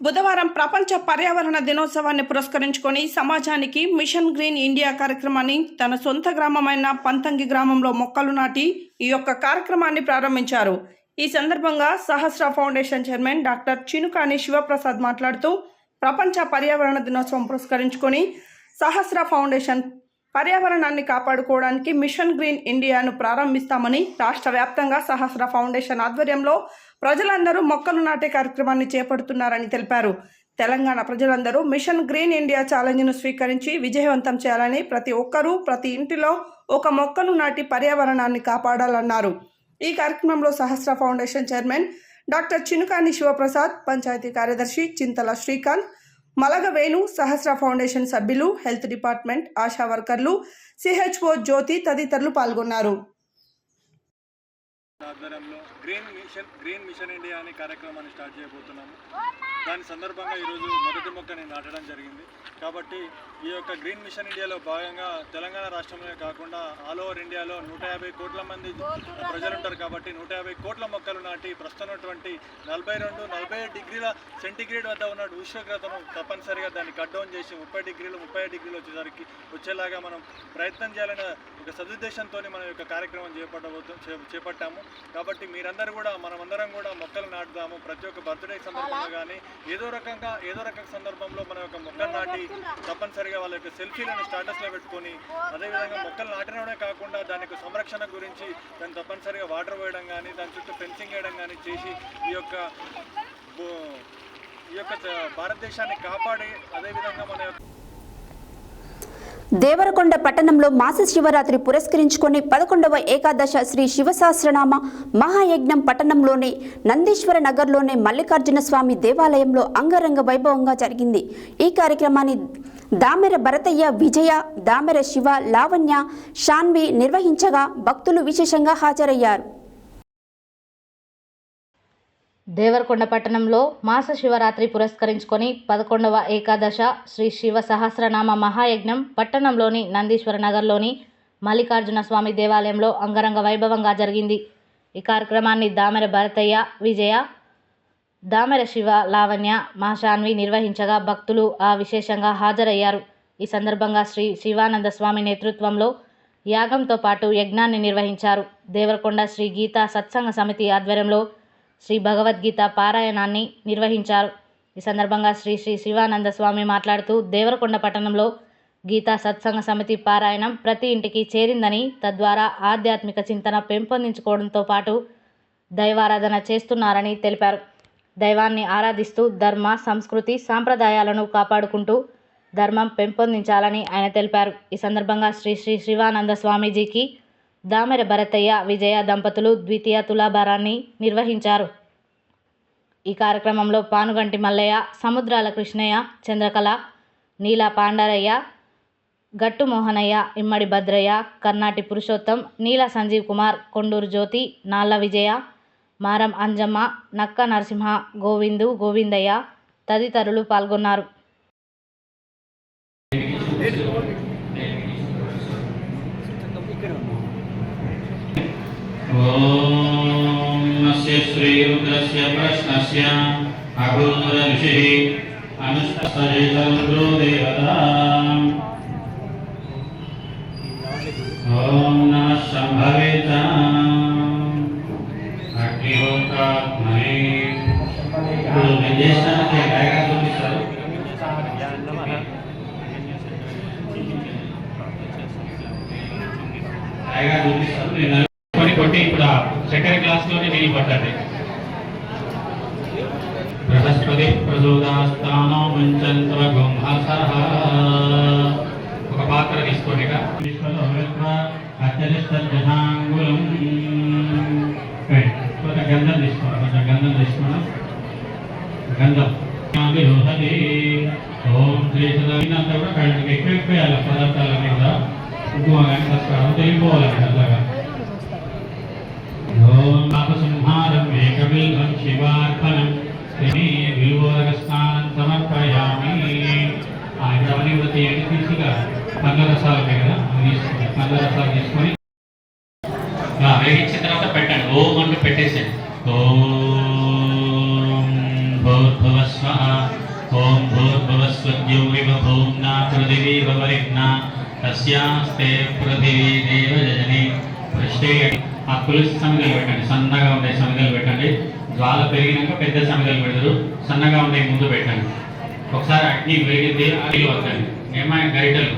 S2: బుధవారం ప్రపంచ పర్యావరణ దినోత్సవాన్ని పురస్కరించుకొని సమాజానికి మిషన్ గ్రీన్ ఇండియా కార్యక్రమాన్ని తన సొంత గ్రామమైన పంతంగి గ్రామంలో మొక్కలు నాటి ఈ యొక్క కార్యక్రమాన్ని ప్రారంభించారు. ఈ సందర్భంగా సహస్ర foundation chairman doctor Chinukani Sivaprasad మాట్లాడుతూ ప్రపంచ పర్యావరణ దినోత్సవం పురస్కరించుకొని సహస్ర ఫౌండేషన్ పర్యావరణాన్ని కాపాడుకోవడానికి మిషన్ గ్రీన్ ఇండియాను ప్రారంభిస్తామని, రాష్ట్ర వ్యాప్తంగా సహస్ర ఫౌండేషన్ ఆధ్వర్యంలో ప్రజలందరూ మొక్కలు నాటే కార్యక్రమాన్ని చేపడుతున్నారని తెలిపారు. తెలంగాణ ప్రజలందరూ మిషన్ గ్రీన్ ఇండియా ఛాలెంజ్ను స్వీకరించి విజయవంతం చేయాలని, ప్రతి ఒక్కరూ ప్రతి ఇంటిలో ఒక మొక్కను నాటి పర్యావరణాన్ని కాపాడాలన్నారు. ఈ కార్యక్రమంలో Sahasra foundation chairman doctor Chinukani Shivaprasad, panchayat కార్యదర్శి చింతల శ్రీకాంత్, మలగ వేణు, సహస్ర ఫౌండేషన్ సభ్యులు, హెల్త్ డిపార్ట్మెంట్ ఆశా వర్కర్లు, సిహెచ్ఓ జ్యోతి తదితరులు పాల్గొన్నారు.
S11: ఆధ్వర్యంలో గ్రీన్ మిషన్ ఇండియా అనే కార్యక్రమాన్ని స్టార్ట్ చేయబోతున్నాము. దాని సందర్భంగా ఈరోజు మొదటి మొక్కని నాటడం జరిగింది. కాబట్టి ఈ యొక్క గ్రీన్ మిషన్ ఇండియాలో భాగంగా తెలంగాణ రాష్ట్రంలోనే కాకుండా ఆల్ ఓవర్ ఇండియాలో 150 కోట్ల మంది ప్రజలు ఉంటారు. కాబట్టి 150 కోట్ల మొక్కలు నాటి ప్రస్తుతమైనటువంటి 42-45 డిగ్రీల సెంటిగ్రేడ్ వద్ద ఉన్న ఉష్ణోగ్రతను తప్పనిసరిగా దాన్ని కట్ డౌన్ చేసి 30 డిగ్రీలు వచ్చేసరికి వచ్చేలాగా మనం ప్రయత్నం చేయాలనే ఒక సదుద్దేశంతో మనం యొక్క కార్యక్రమం చేపట్టాము. కాబట్టి మీరందరూ కూడా మనమందరం కూడా మొక్కలు నాటుదాము. ప్రతి ఒక్క బర్త్డే సందర్భంగా కానీ ఏదో రకం సందర్భంలో మన యొక్క మొక్కలు నాటి తప్పనిసరిగా వాళ్ళ యొక్క సెల్ఫీలను స్టాటస్లో పెట్టుకొని, అదేవిధంగా మొక్కలు నాటడమే కాకుండా దానికి సంరక్షణ గురించి దాన్ని తప్పనిసరిగా వాటర్ వేయడం కానీ, దాని చుట్టూ ఫెన్సింగ్ వేయడం కానీ చేసి ఈ యొక్క భారతదేశాన్ని కాపాడి, అదేవిధంగా మన
S1: దేవరకొండ పట్టణంలో మాస శివరాత్రి పురస్కరించుకొని 11వ ఏకాదశ శ్రీ శివసహస్రనామ మహాయజ్ఞం పట్టణంలోని నందీశ్వర నగర్లోని మల్లికార్జున స్వామి దేవాలయంలో అంగరంగ వైభవంగా జరిగింది. ఈ కార్యక్రమాన్ని దామెర భరతయ్య, విజయ, దామెర శివ, లావణ్య, షాన్వి నిర్వహించగా భక్తులు విశేషంగా హాజరయ్యారు.
S3: దేవరకొండ పట్టణంలో మాస శివరాత్రి పురస్కరించుకొని 11వ ఏకాదశ శ్రీ శివ సహస్రనామ మహాయజ్ఞం పట్టణంలోని నందీశ్వర నగర్లోని మల్లికార్జున స్వామి దేవాలయంలో అంగరంగ వైభవంగా జరిగింది. ఈ కార్యక్రమాన్ని దామెర భరతయ్య, విజయ, దామెర శివ, లావణ్య, మాషాన్వి నిర్వహించగా భక్తులు విశేషంగా హాజరయ్యారు. ఈ సందర్భంగా శ్రీ శివానంద స్వామి నేతృత్వంలో యాగంతో పాటు యజ్ఞాన్ని నిర్వహించారు. దేవరకొండ శ్రీ గీతా సత్సంగ సమితి ఆధ్వర్యంలో శ్రీ భగవద్గీత పారాయణాన్ని నిర్వహించారు. ఈ సందర్భంగా శ్రీ శివానంద స్వామి మాట్లాడుతూ దేవరకొండ పట్టణంలో గీతా సత్సంగ సమితి పారాయణం ప్రతి ఇంటికి చేరిందని, తద్వారా ఆధ్యాత్మిక చింతన పెంపొందించుకోవడంతో పాటు దైవారాధన చేస్తున్నారని తెలిపారు. దైవాన్ని ఆరాధిస్తూ ధర్మ, సంస్కృతి, సాంప్రదాయాలను కాపాడుకుంటూ ధర్మం పెంపొందించాలని ఆయన తెలిపారు. ఈ సందర్భంగా శ్రీ శివానంద స్వామీజీకి దామెర భరతయ్య, విజయ దంపతులు ద్వితీయ తులాభారాన్ని నిర్వహించారు. ఈ కార్యక్రమంలో పానుగంటి మల్లయ్య, సముద్రాల కృష్ణయ్య, చంద్రకళ, నీల పాండారయ్య, గట్టు మోహనయ్య, ఇమ్మడి భద్రయ్య, కర్నాటి పురుషోత్తం, నీల సంజీవ్ కుమార్, కొండూరు జ్యోతి, నాళ్ళ విజయ, మారం అంజమ్మ, నక్క నరసింహ, గోవిందు, గోవిందయ్య తదితరులు పాల్గొన్నారు.
S12: ఓం నస్య శ్రీ రుద్రస్య ప్రశ్నస్య అఘోర ఋషిః అనుష్ఠసే చంద్రో దేవతా. ఓం నమః శంభవే చ అగ్నిహోత్రాత్మనే. ఇప్పుడు నేను చేసినట్టే గాయగా చూపిస్తారు. గాయగా చూపిస్తారు. నేను కొట్టి ఇప్పుడు సెకండ్ క్లాస్లోనే నిలబడ్డాడు. బృహస్పతి ప్రచోదస్తానో ముంచంత్వగుంహసః. ఒక పాత్ర తీసుకోండి. అత్యధిష్టాంగులం కొంత గంధం తీసుకోండి, కొంచెం గంధం తీసుకోండి. గంధం విరోధి ఓం శ్రీ సదాంతా కూడా కళ్ళకి ఎక్కువ వేయాలి పదార్థాలన్నీ కూడా. కుంకుమ కానీ పసుపు తెలిపోవాలండి అట్లాగా. ఓం పాపసంహారం ఏకబిల్వం శివార్పణం విలువోదక స్నానం సమర్పయామి. అవన్నీ కూడా తీయండి. తీసిగా పండ్ల రసాలు ఉంటాయి కదా, అవి తీసుకోండి. పండ్ల రసాలు తీసుకొని వేగించిన తర్వాత పెట్టండి. ఓం అంటూ పెట్టేసేయండి. ఓం భూర్భువస్వః ఓం భూర్భువస్వద్యోరివ భూమ్నా పృథివీవ వరిణ్ణా తస్యాస్తే పృథివీ దేవజనని పృష్ఠే. ఆ పులుసు సమిదలు పెట్టండి, సన్నగా ఉండే సమిదలు పెట్టండి. జ్వాల పెరిగినాక పెద్ద సమిదలు పెడతారు, సన్నగా ఉండే ముందు పెట్టండి. ఒకసారి అగ్ని వేగింది, అగ్ని వద్దండి. ఏమైనా గరిటలు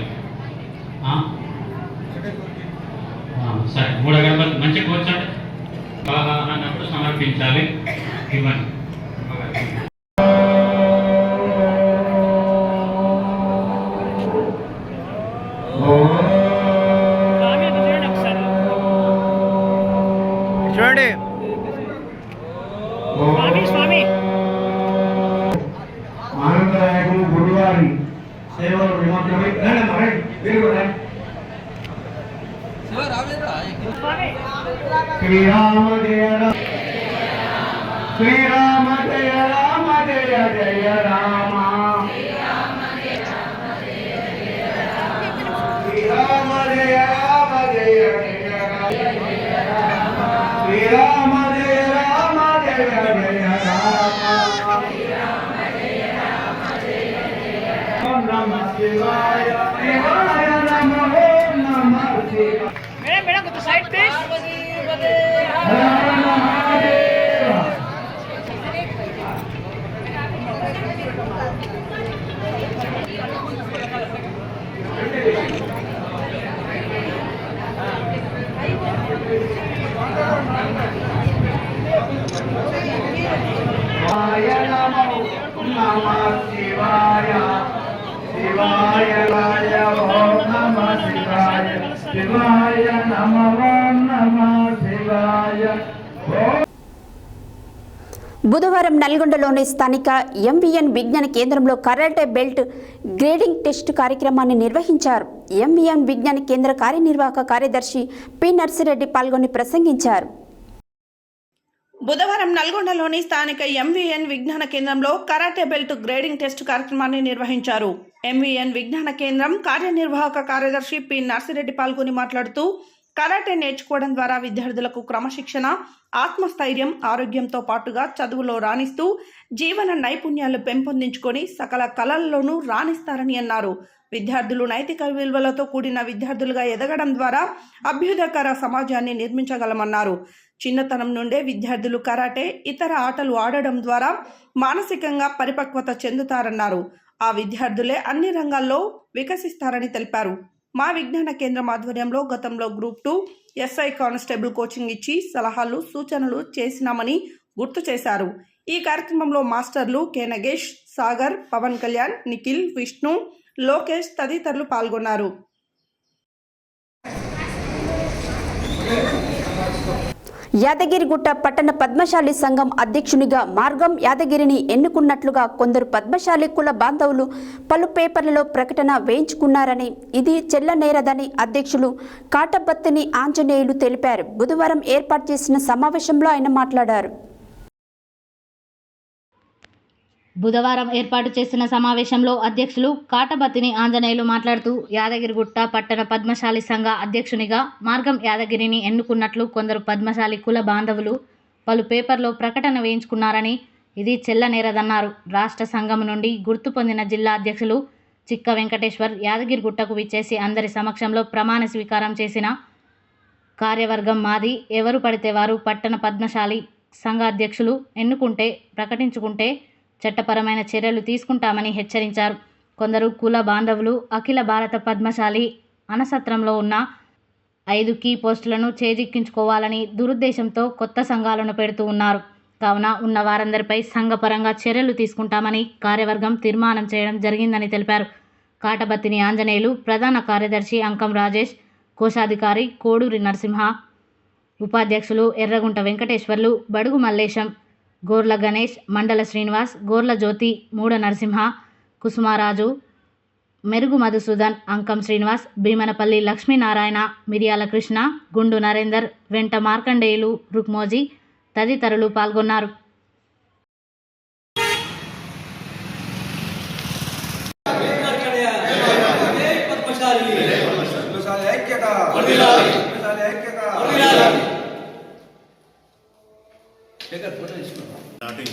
S12: సరే. 3 అగరబత్తులు మంచిగా కూర్చోండి. బాగా అన్నప్పుడు సమర్పించాలి. ఇవ్వండి.
S7: చూడండి స్వామి
S10: ఆనందదాయకులు గురువారి సేవలు నిమగ్నమై శ్రీరామ జయ శ్రీరామ జయ రామ జయ జయ రామ శ్రీరామ జయ రామ జయ జయ రామ శ్రీరామ జయ రామ జయ జయ రామ ఓం నమః శివాయ శివాయ నమః ఓం నమః శివాయ.
S7: మేడం కొంచెం సైడ్ ప్లీజ్.
S10: శివాయ నమః నమః శివాయ శివాయ ఓం నమః శివాయ శివాయ నమః ఓం నమః శివాయ.
S1: బుధవారం నల్గొండలోని స్థానిక ఎంవీఎన్ విజ్ఞాన కేంద్రంలో కరాటే బెల్ట్ గ్రేడింగ్ టెస్ట్ కార్యక్రమాన్ని నిర్వహించారు. ఎంవీఎన్ విజ్ఞాన కేంద్ర కార్యనిర్వాహక కార్యదర్శి పి నర్సిరెడ్డి పాల్గొని ప్రసంగించారు.
S2: బుధవారం నల్గొండలోని స్థానిక ఎంవీఎన్ విజ్ఞాన కేంద్రంలో కరాటే బెల్ట్ గ్రేడింగ్ టెస్ట్ కార్యక్రమాన్ని నిర్వహించారు. ఎంవీఎన్ విజ్ఞాన కేంద్రం కార్యనిర్వాహక కార్యదర్శి పి నర్సిరెడ్డి పాల్గొని మాట్లాడుతూ, కరాటే నేర్చుకోవడం ద్వారా విద్యార్థులకు క్రమశిక్షణ, ఆత్మస్థైర్యం, ఆరోగ్యంతో పాటుగా చదువులో రాణిస్తూ జీవన నైపుణ్యాలు పెంపొందించుకొని సకల కళల్లోనూ రాణిస్తారని అన్నారు. విద్యార్థులు నైతిక విలువలతో కూడిన విద్యార్థులుగా ఎదగడం ద్వారా అభ్యుదయకర సమాజాన్ని నిర్మించగలమన్నారు. చిన్నతనం నుండే విద్యార్థులు కరాటే, ఇతర ఆటలు ఆడడం ద్వారా మానసికంగా పరిపక్వత చెందుతారన్నారు. ఆ విద్యార్థులే అన్ని రంగాల్లో వికసిస్తారని తెలిపారు. మా విజ్ఞాన కేంద్రం ఆధ్వర్యంలో గతంలో గ్రూప్ 2 ఎస్ఐ కానిస్టేబుల్ కోచింగ్ ఇచ్చి సలహాలు, సూచనలు చేసినామని గుర్తు చేశారు. ఈ కార్యక్రమంలో మాస్టర్లు కె నగేష్, సాగర్, పవన్ కళ్యాణ్, నిఖిల్, విష్ణు, లోకేష్ తదితరులు పాల్గొన్నారు.
S1: యాదగిరిగుట్ట పట్టణ పద్మశాలి సంఘం అధ్యక్షునిగా మార్గం యాదగిరిని ఎన్నుకున్నట్లుగా కొందరు పద్మశాలి కుల బాంధవులు పలు పేపర్లలో ప్రకటన వేయించుకున్నారని, ఇది చెల్లనేరదని అధ్యక్షులు కాటబత్తిని ఆంజనేయులు తెలిపారు. బుధవారం ఏర్పాటు చేసిన సమావేశంలో ఆయన మాట్లాడారు.
S3: బుధవారం ఏర్పాటు చేసిన సమావేశంలో అధ్యక్షులు కాటబత్తిని ఆంజనేయులు మాట్లాడుతూ, యాదగిరిగుట్ట పట్టణ పద్మశాలి సంఘ అధ్యక్షునిగా మార్గం యాదగిరిని ఎన్నుకున్నట్లు కొందరు పద్మశాలి కుల బాంధవులు పలు పేపర్లో ప్రకటన వేయించుకున్నారని, ఇది చెల్లనేరదన్నారు. రాష్ట్ర సంఘం నుండి గుర్తు పొందిన జిల్లా అధ్యక్షులు చిక్క వెంకటేశ్వర్ యాదగిరిగుట్టకు విచ్చేసి అందరి సమక్షంలో ప్రమాణ స్వీకారం చేసిన కార్యవర్గం మాది, ఎవరు పడితే వారు పట్టణ పద్మశాలి సంఘ అధ్యక్షులు ఎన్నుకుంటే, ప్రకటించుకుంటే చట్టపరమైన చర్యలు తీసుకుంటామని హెచ్చరించారు. కొందరు కుల బాంధవులు అఖిల భారత పద్మశాలి అనసత్రంలో ఉన్న 5 కీ పోస్టులను చేజిక్కించుకోవాలని దురుద్దేశంతో కొత్త సంఘాలను పెడుతూ ఉన్నారు. కావున ఉన్న వారందరిపై సంఘపరంగా చర్యలు తీసుకుంటామని కార్యవర్గం తీర్మానం చేయడం జరిగిందని తెలిపారు. కాటబత్తిని ఆంజనేయులు, ప్రధాన కార్యదర్శి అంకం రాజేష్, కోశాధికారి కోడూరి నరసింహ, ఉపాధ్యక్షులు ఎర్రగుంట వెంకటేశ్వర్లు, బడుగు మల్లేశం, గోర్ల గణేష్, మండల శ్రీనివాస్, గోర్ల జ్యోతి, మూడ నరసింహ, కుసుమారాజు, మెరుగు మధుసూదన్, అంకం శ్రీనివాస్, భీమనపల్లి లక్ష్మీనారాయణ, మిరియాల కృష్ణ, గుండు నరేందర్, వెంట మార్కండేయులు, రుక్మోజీ తదితరులు పాల్గొన్నారు.
S13: నాటి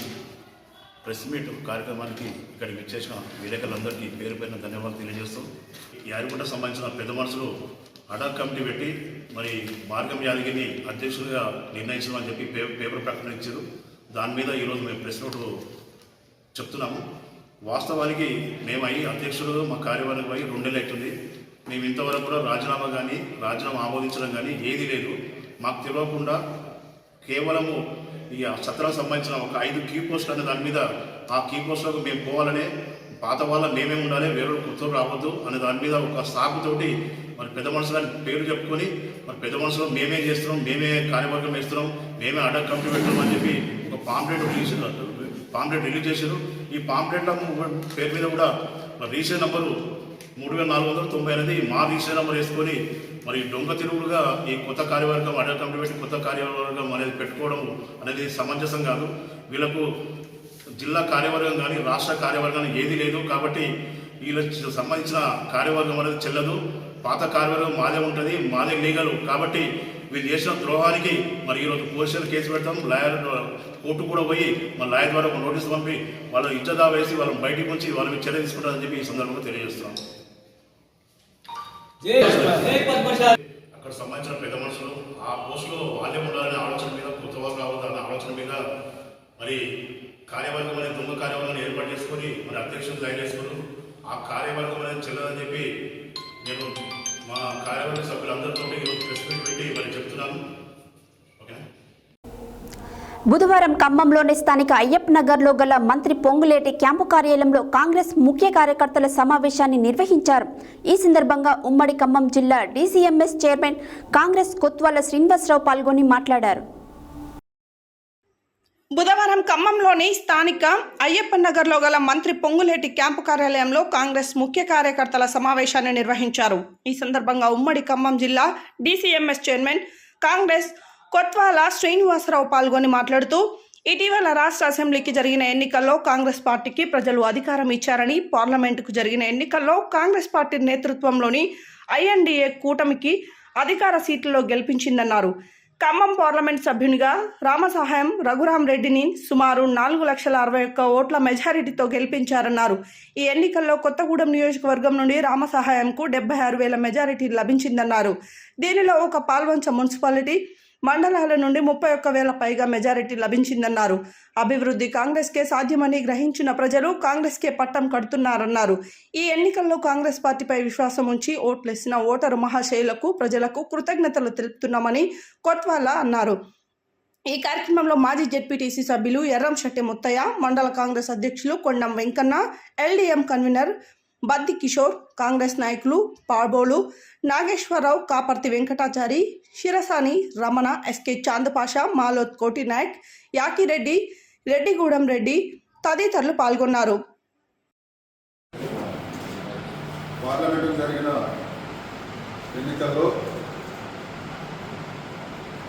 S13: ప్రెస్ మీట్ కార్యక్రమానికి ఇక్కడికి విచ్చేసిన విలేకరులందరికీ పేరు పేరున ధన్యవాదాలు తెలియజేస్తూ ఈ యాదగిరిగుట్ట సంబంధించిన పెద్ద మనుషులు అడాక్ కమిటీ పెట్టి మరి మార్గం యాదగిరిని అధ్యక్షులుగా నిర్ణయించడం అని చెప్పి పేపర్ ప్రకటన ఇచ్చారు. దాని మీద ఈరోజు మేము ప్రెస్ నోట్ చెప్తున్నాము. వాస్తవానికి మేము అధ్యక్షులు మా కార్యవర్గం 2 నెలలు అవుతుంది. మేము ఇంతవరకు కూడా రాజీనామా ఆమోదించడం కానీ ఏదీ లేదు. మాకు తెలియకుండా కేవలము ఈ సత్రానికి సంబంధించిన ఒక 5 కీ పోస్టులు అనే దాని మీద ఆ కీ పోస్టులకు మేము పోవాలనే పాత వాళ్ళ మేమే ఉండాలి, వేరే కొత్తలు రావద్దు అనే దాని మీద ఒక సాకుతోటి మరి పెద్ద మనుషులని పేరు చెప్పుకొని మరి పెద్ద మనుషులు మేమే చేస్తున్నాం, మేమే కార్యవర్గం వేస్తున్నాం, మేమే అడాక్ కమిటీ పెడుతున్నాం అని చెప్పి ఒక పాంప్లెట్ రిలీజ్ చేశారు. ఈ పాంప్లెట్ల పేరు మీద కూడా రిజిస్టర్ నంబరు 3490 అనేది మా రిజిస్టర్ నంబర్ వేసుకొని మరి దొంగ తిరుగుడుగా ఈ కొత్త కార్యవర్గం అడాక్ కమిటీ పెట్టి కొత్త కార్యవర్గం అనేది పెట్టుకోవడం అనేది సమంజసం కాదు. వీళ్ళకు జిల్లా కార్యవర్గం కానీ రాష్ట్ర కార్యవర్గం ఏది లేదు. కాబట్టి వీళ్ళకి సంబంధించిన కార్యవర్గం అనేది చెల్లదు. పాత కార్యవర్గం మాదే ఉంటుంది, మాదే లీగల్. కాబట్టి వీళ్ళు చేసిన ద్రోహానికి మరి ఈరోజు పోలీసులు కేసు పెడతాం, లాయర్ కోర్టు కూడా పోయి మన లాయర్ ద్వారా ఒక నోటీసు పంపి వాళ్ళ ఇజ్జదా వేసి వాళ్ళని బయటికి ఉంచి వాళ్ళ మీద చర్య తీసుకుంటారని చెప్పి ఈ సందర్భంగా తెలియజేస్తున్నాం. అక్కడ సంబంధించిన పెద్ద మనుషులు ఆ పోస్టులో వాళ్ళే ఉండాలనే ఆలోచన మీద, కొత్త వాళ్ళు రావద్దనే ఆలోచన మీద మరి కార్యవర్గం అనేది దొంగ కార్యవర్గాన్ని ఏర్పాటు చేసుకొని మరి అధ్యక్షులు తయారు చేసుకున్నారు. ఆ కార్యవర్గం అనేది చెల్లదని చెప్పి నేను మా కార్యవర్గ సభ్యులందరితో ఈరోజు ప్రెస్ మీట్ పెట్టి మరి చెప్తున్నాను.
S1: బుధవారం ఖమ్మంలోని స్థానిక అయ్యప్ప నగర్లో గల మంత్రి పొంగులేటి క్యాంపు కార్యాలయంలో కాంగ్రెస్ ముఖ్య కార్యకర్తల సమావేశాన్ని నిర్వహించారు. ఈ సందర్భంగా ఉమ్మడి ఖమ్మం జిల్లా డీసీఎంఎస్ చైర్మన్ కాంగ్రెస్ కొత్వాల శ్రీనివాసరావు పాల్గొని మాట్లాడారు.
S2: బుధవారం ఖమ్మంలోని స్థానిక అయ్యప్ప నగర్లో గల మంత్రి పొంగులేటి క్యాంపు కార్యాలయంలో కాంగ్రెస్ ముఖ్య కార్యకర్తల సమావేశాన్ని నిర్వహించారు. ఈ సందర్భంగా ఉమ్మడి ఖమ్మం జిల్లా డీసీఎంఎస్ చైర్మన్ కాంగ్రెస్ కొత్వాల శ్రీనివాసరావు పాల్గొని మాట్లాడుతూ ఇటీవల రాష్ట్ర అసెంబ్లీకి జరిగిన ఎన్నికల్లో కాంగ్రెస్ పార్టీకి ప్రజలు అధికారం ఇచ్చారని, పార్లమెంటుకు జరిగిన ఎన్నికల్లో కాంగ్రెస్ పార్టీ నేతృత్వంలోని ఐఎన్డీఏ కూటమికి అధికార సీట్లలో గెలిపించిందన్నారు. ఖమ్మం పార్లమెంట్ సభ్యునిగా రామసహాయం రఘురామరెడ్డిని సుమారు 4,61,000 ఓట్ల మెజారిటీతో గెలిపించారన్నారు. ఈ ఎన్నికల్లో కొత్తగూడెం నియోజకవర్గం నుండి రామసహాయంకు 76,000 మెజారిటీ లభించిందన్నారు. దీనిలో ఒక పాల్వంచ మున్సిపాలిటీ మండలాల నుండి 31,000 పైగా మెజారిటీ లభించిందన్నారు. అభివృద్ధి కాంగ్రెస్కే సాధ్యమని గ్రహించిన ప్రజలు కాంగ్రెస్కే పట్టం కడుతున్నారన్నారు. ఈ ఎన్నికల్లో కాంగ్రెస్ పార్టీపై విశ్వాసం ఉంచి ఓట్లేసిన ఓటరు మహాశయులకు ప్రజలకు కృతజ్ఞతలు తెలుపుతున్నామని కొత్వాల అన్నారు. ఈ కార్యక్రమంలో మాజీ జెడ్పీటీసీ సభ్యులు ఎర్రంశెట్టి ముత్తయ్య, మండల కాంగ్రెస్ అధ్యక్షులు కొండం వెంకన్న, ఎల్డీఎం కన్వీనర్ బద్ది కిషోర్, కాంగ్రెస్ నాయకులు పాబోలు నాగేశ్వరరావు, కాపర్తి వెంకటాచారి, శిరసాని రమణ, ఎస్కే చాందపాషా, మాలోత్ కోటి నాయక్, యాకిరెడ్డి, రెడ్డిగూడెం రెడ్డి తదితరులు పాల్గొన్నారు.
S14: పార్లమెంటు జరిగిన ఎన్నికల్లో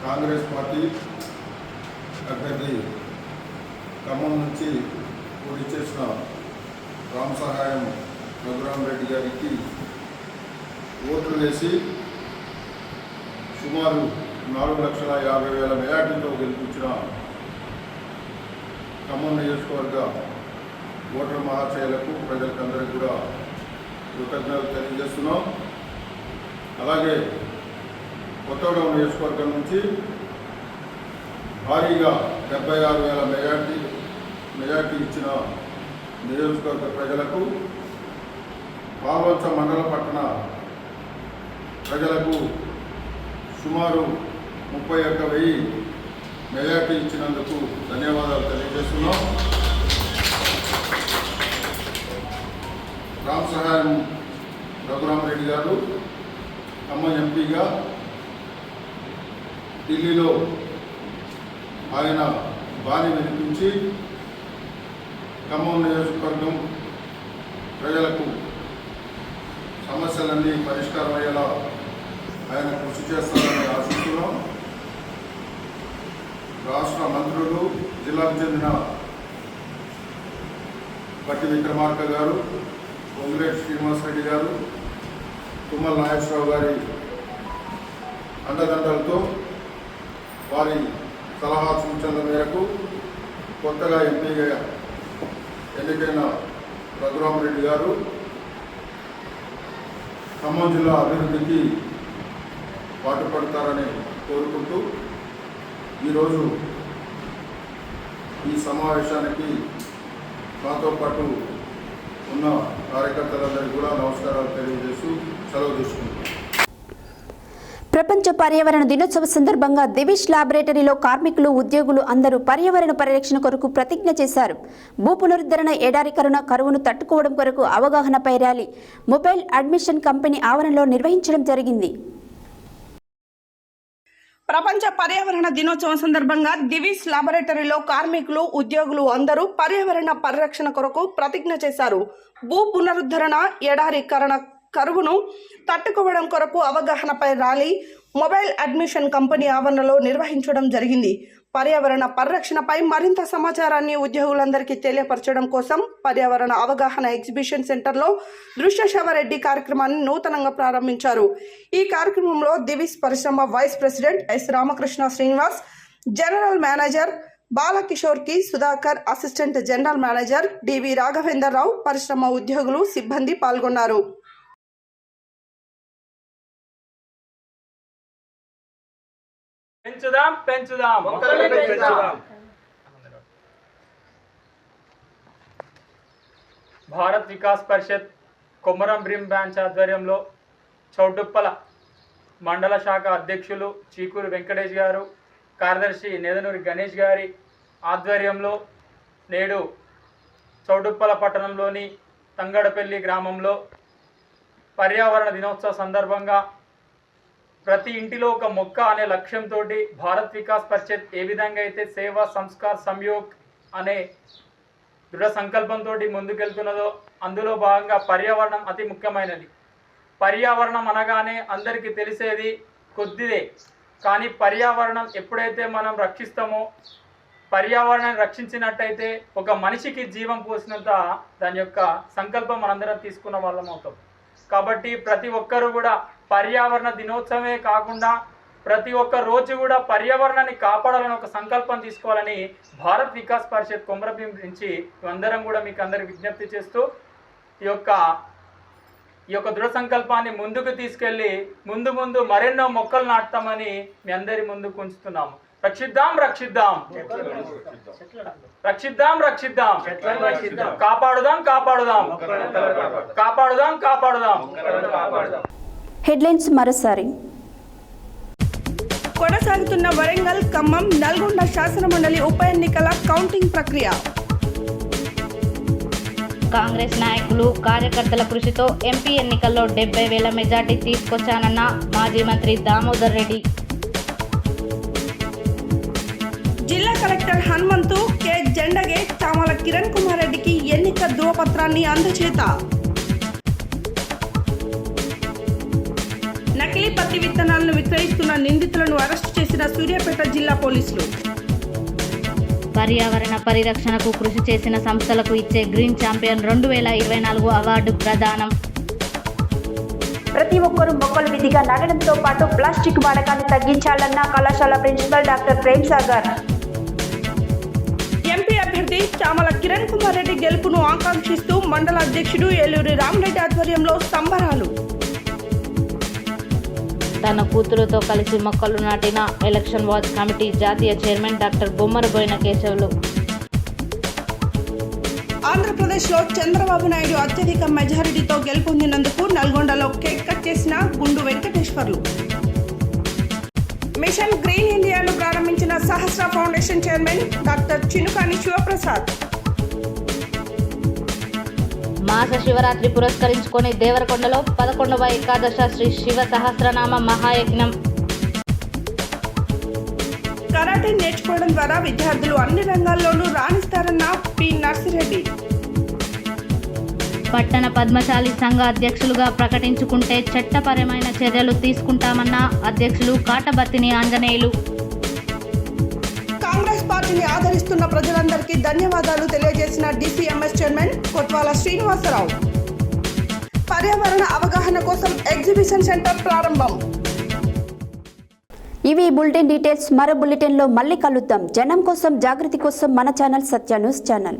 S14: కాంగ్రెస్ పార్టీ అభ్యర్థి ఖమ్మం నుంచి పోటీ చేసిన రామసహాయం రఘురామరెడ్డి గారికి ఓట్లు వేసి సుమారు 4,50,000 మెజార్టీతో గెలిపించిన ఖమ్మం నియోజకవర్గ ఓటర్ మహాశయులకు ప్రజలకందరికీ కూడా కృతజ్ఞతలు తెలియజేస్తున్నాం. అలాగే కొత్తగూడెం నియోజకవర్గం నుంచి భారీగా 76,000 మెజార్టీ ఇచ్చిన నియోజకవర్గ ప్రజలకు, పాల్వంచ మండల పట్టణ ప్రజలకు సుమారు 31,000 మెజార్టీ ఇచ్చినందుకు ధన్యవాదాలు తెలియజేస్తున్నాం. రామసహాయం రఘురామరెడ్డి గారు ఖమ్మం ఎంపీగా ఢిల్లీలో ఆయన బాణి వినిపించి ఖమ్మం నియోజకవర్గం ప్రజలకు సమస్యలన్నీ పరిష్కారం అయ్యేలా ఆయన కృషి చేస్తారని ఆశిస్తున్నాం. రాష్ట్ర మంత్రులు, జిల్లాకు చెందిన బట్టి విక్రమార్క గారు, పొంగులేటి శ్రీనివాసరెడ్డి గారు, తుమ్మల నాగేశ్వరరావు గారి అండదండలతో వారి సలహా సూచనల మేరకు కొత్తగా ఎంపీగా ఎన్నికైన రఘురామరెడ్డి గారు ఖమ్మం జిల్లా అభివృద్ధికి పాటుపడతారని కోరుకుంటూ ఈరోజు ఈ సమావేశానికి మాతో పాటు ఉన్న కార్యకర్తలందరికీ కూడా నమస్కారాలు తెలియజేస్తూ సెలవు తీసుకుంటున్నాను.
S1: ప్రపంచ పర్యావరణ దినోత్సవ సందర్భంగా దివిష్ లాబొరేటరీలో కార్మికులు, ఉద్యోగులు అందరూ పర్యావరణ పరిరక్షణ కొరకు ప్రతిజ్ఞ చేశారు. భూ పునరుద్ధరణ, ఎడారీకరణ, కరువును తట్టుకోవడం కొరకు అవగాహనపై ర్యాలీ మొబైల్ అడ్మిషన్ కంపెనీ ఆవరణలో నిర్వహించడం జరిగింది.
S2: ప్రపంచ పర్యావరణ దినోత్సవం సందర్భంగా దివిస్ లాబొరేటరీలో కార్మికులు, ఉద్యోగులు అందరూ పర్యావరణ పరిరక్షణ కొరకు ప్రతిజ్ఞ చేశారు. భూ పునరుద్ధరణ, ఎడారీకరణ, కరువును తట్టుకోవడం కొరకు అవగాహనపై ర్యాలీ మొబైల్ అడ్మిషన్ కంపెనీ ఆవరణలో నిర్వహించడం జరిగింది. పర్యావరణ పరిరక్షణపై మరింత సమాచారాన్ని ఉద్యోగులందరికీ తెలియపరచడం కోసం పర్యావరణ అవగాహన ఎగ్జిబిషన్ సెంటర్లో దృశ్య శ్రవరెడ్డి కార్యక్రమాన్ని నూతనంగా ప్రారంభించారు. ఈ కార్యక్రమంలో దివిస్ పరిశ్రమ vice president S Ramakrishna Srinivas, general manager Balakishore K Sudhakar, assistant general manager DV Raghavender Rao, పరిశ్రమ ఉద్యోగులు, సిబ్బంది పాల్గొన్నారు.
S9: పెంచుదాం భారత్ వికాస్ పరిషత్ కొమరం భీం బ్రాంచ్ ఆధ్వర్యంలో చౌటుప్పల మండల శాఖ అధ్యక్షులు చీకూరు వెంకటేష్ గారు, కార్యదర్శి నేదనూరి గణేష్ గారి ఆధ్వర్యంలో నేడు చౌటుప్పల పట్టణంలోని తంగడపల్లి గ్రామంలో పర్యావరణ దినోత్సవ సందర్భంగా ప్రతి ఇంటిలో ఒక మొక్క అనే లక్ష్యంతో భారత్ వికాస్ పరిషత్ ఏ విధంగా అయితే సేవా సంస్కార్ సంయోగ్ అనే దృఢ సంకల్పంతో ముందుకెళ్తున్నదో అందులో భాగంగా పర్యావరణం అతి ముఖ్యమైనది. పర్యావరణం అనగానే అందరికీ తెలిసేది కొద్దిదే, కానీ పర్యావరణం ఎప్పుడైతే మనం రక్షిస్తామో, పర్యావరణాన్ని రక్షించినట్టయితే ఒక మనిషికి జీవం పోసినంత దాని యొక్క సంకల్పం మనందరం తీసుకున్న వాళ్ళం అవుతాం. కాబట్టి ప్రతి ఒక్కరూ కూడా పర్యావరణ దినోత్సవమే కాకుండా ప్రతి ఒక్క రోజు కూడా పర్యావరణాన్ని కాపాడాలని ఒక సంకల్పం తీసుకోవాలని భారత్ వికాస్ పరిషత్ కొమరం భీం నుంచి అందరం కూడా మీకు అందరికి విజ్ఞప్తి చేస్తూ ఈ యొక్క దృఢ సంకల్పాన్ని ముందుకు తీసుకెళ్ళి ముందు మరెన్నో మొక్కలు నాటుతామని మీ అందరి ముందుకు ఉంచుతున్నాము. రక్షిద్దాం కాపాడుదాం.
S1: హెడ్లైన్స్ మరోసారి.
S2: కొనసాగుతున్న వరంగల్, ఖమ్మం, నల్గొండ శాసనమండలి ఉప ఎన్నికల కౌంటింగ్ ప్రక్రియ.
S3: కాంగ్రెస్ నాయకులు, కార్యకర్తల కృషితో ఎంపీ ఎన్నికల్లో 70,000 మెజార్టీ తీసుకొచ్చానన్న మాజీ మంత్రి దామోదర్ రెడ్డి.
S2: జిల్లా కలెక్టర్ హనుమంతు కె జెండగే చామల కిరణ్ కుమార్ రెడ్డికి ఎన్నిక ధృవపత్రాన్ని అందజేత. నకిలీ పత్తి విత్తనాలను విక్రయిస్తున్న నిందితులను అరెస్టు చేసిన సూర్యాపేట జిల్లా పోలీసులు.
S3: పర్యావరణ పరిరక్షణకు కృషి చేసిన సంస్థలకు ఇచ్చే గ్రీన్ ఛాంపియన్ 2024 అవార్డు ప్రదానం.
S1: ప్రతి ఒక్కరూ మొక్కలు విధిగా నాటడంతో పాటు ప్లాస్టిక్ వాడకాన్ని తగ్గించాలన్న కళాశాల principal doctor Prem Sagar.
S2: MP అభ్యర్థి చామల కిరణ్ కుమార్ రెడ్డి గెలుపును ఆకాంక్షిస్తూ మండల అధ్యక్షుడు ఏలూరి రామరెడ్డి ఆధ్వర్యంలో సంబరాలు.
S3: తన కూతురుతో కలిసి మొక్కలు నాటిన ఎలక్షన్ వాచ్ కమిటీ జాతీయ చైర్మన్ డాక్టర్ బొమ్మరబోయిన కేశవులు.
S2: ఆంధ్రప్రదేశ్లో చంద్రబాబు నాయుడు అత్యధిక మెజారిటీతో గెలుపొందినందుకు నల్గొండలో కేక్ కట్ చేసిన గుండు వెంకటేశ్వర్లు. మిషన్ గ్రీన్ ఇండియాను ప్రారంభించిన సహస్ర foundation chairman doctor Chinukani Sivaprasad.
S3: మాస శివరాత్రి పురస్కరించుకొని దేవరకొండలో 11వ ఏకాదశ శ్రీ శివ సహస్రనామ మహాయజ్ఞం.
S2: కరాటే నేర్చుకోవడం ద్వారా విద్యార్థులు అన్ని రంగాల్లోనూ రాణిస్తారన్న పి నర్సిరెడ్డి.
S3: పట్టణ పద్మశాలి సంఘ అధ్యక్షులుగా ప్రకటించుకుంటే చట్టపరమైన చర్యలు తీసుకుంటామన్న అధ్యక్షులు కాటబత్తిని ఆంజనేయులు.
S2: కాంగ్రెస్ పార్టీని ఆదరిస్తున్న ప్రజలందరికీ ధన్యవాదాలు తెలియజేసిన డిసిఎంఎస్ చైర్మన్ కొత్వాల శ్రీనివాసరావు. పర్యావరణ అవగాహన కోసం ఎగ్జిబిషన్ సెంటర్ ప్రారంభం.
S1: ఇవి బులెటిన్ డీటెయిల్స్. మరో బులెటిన్లో మళ్ళీ కలుద్దాం. జనం కోసం, జాగృతి కోసం మన ఛానల్ సత్య న్యూస్ ఛానల్.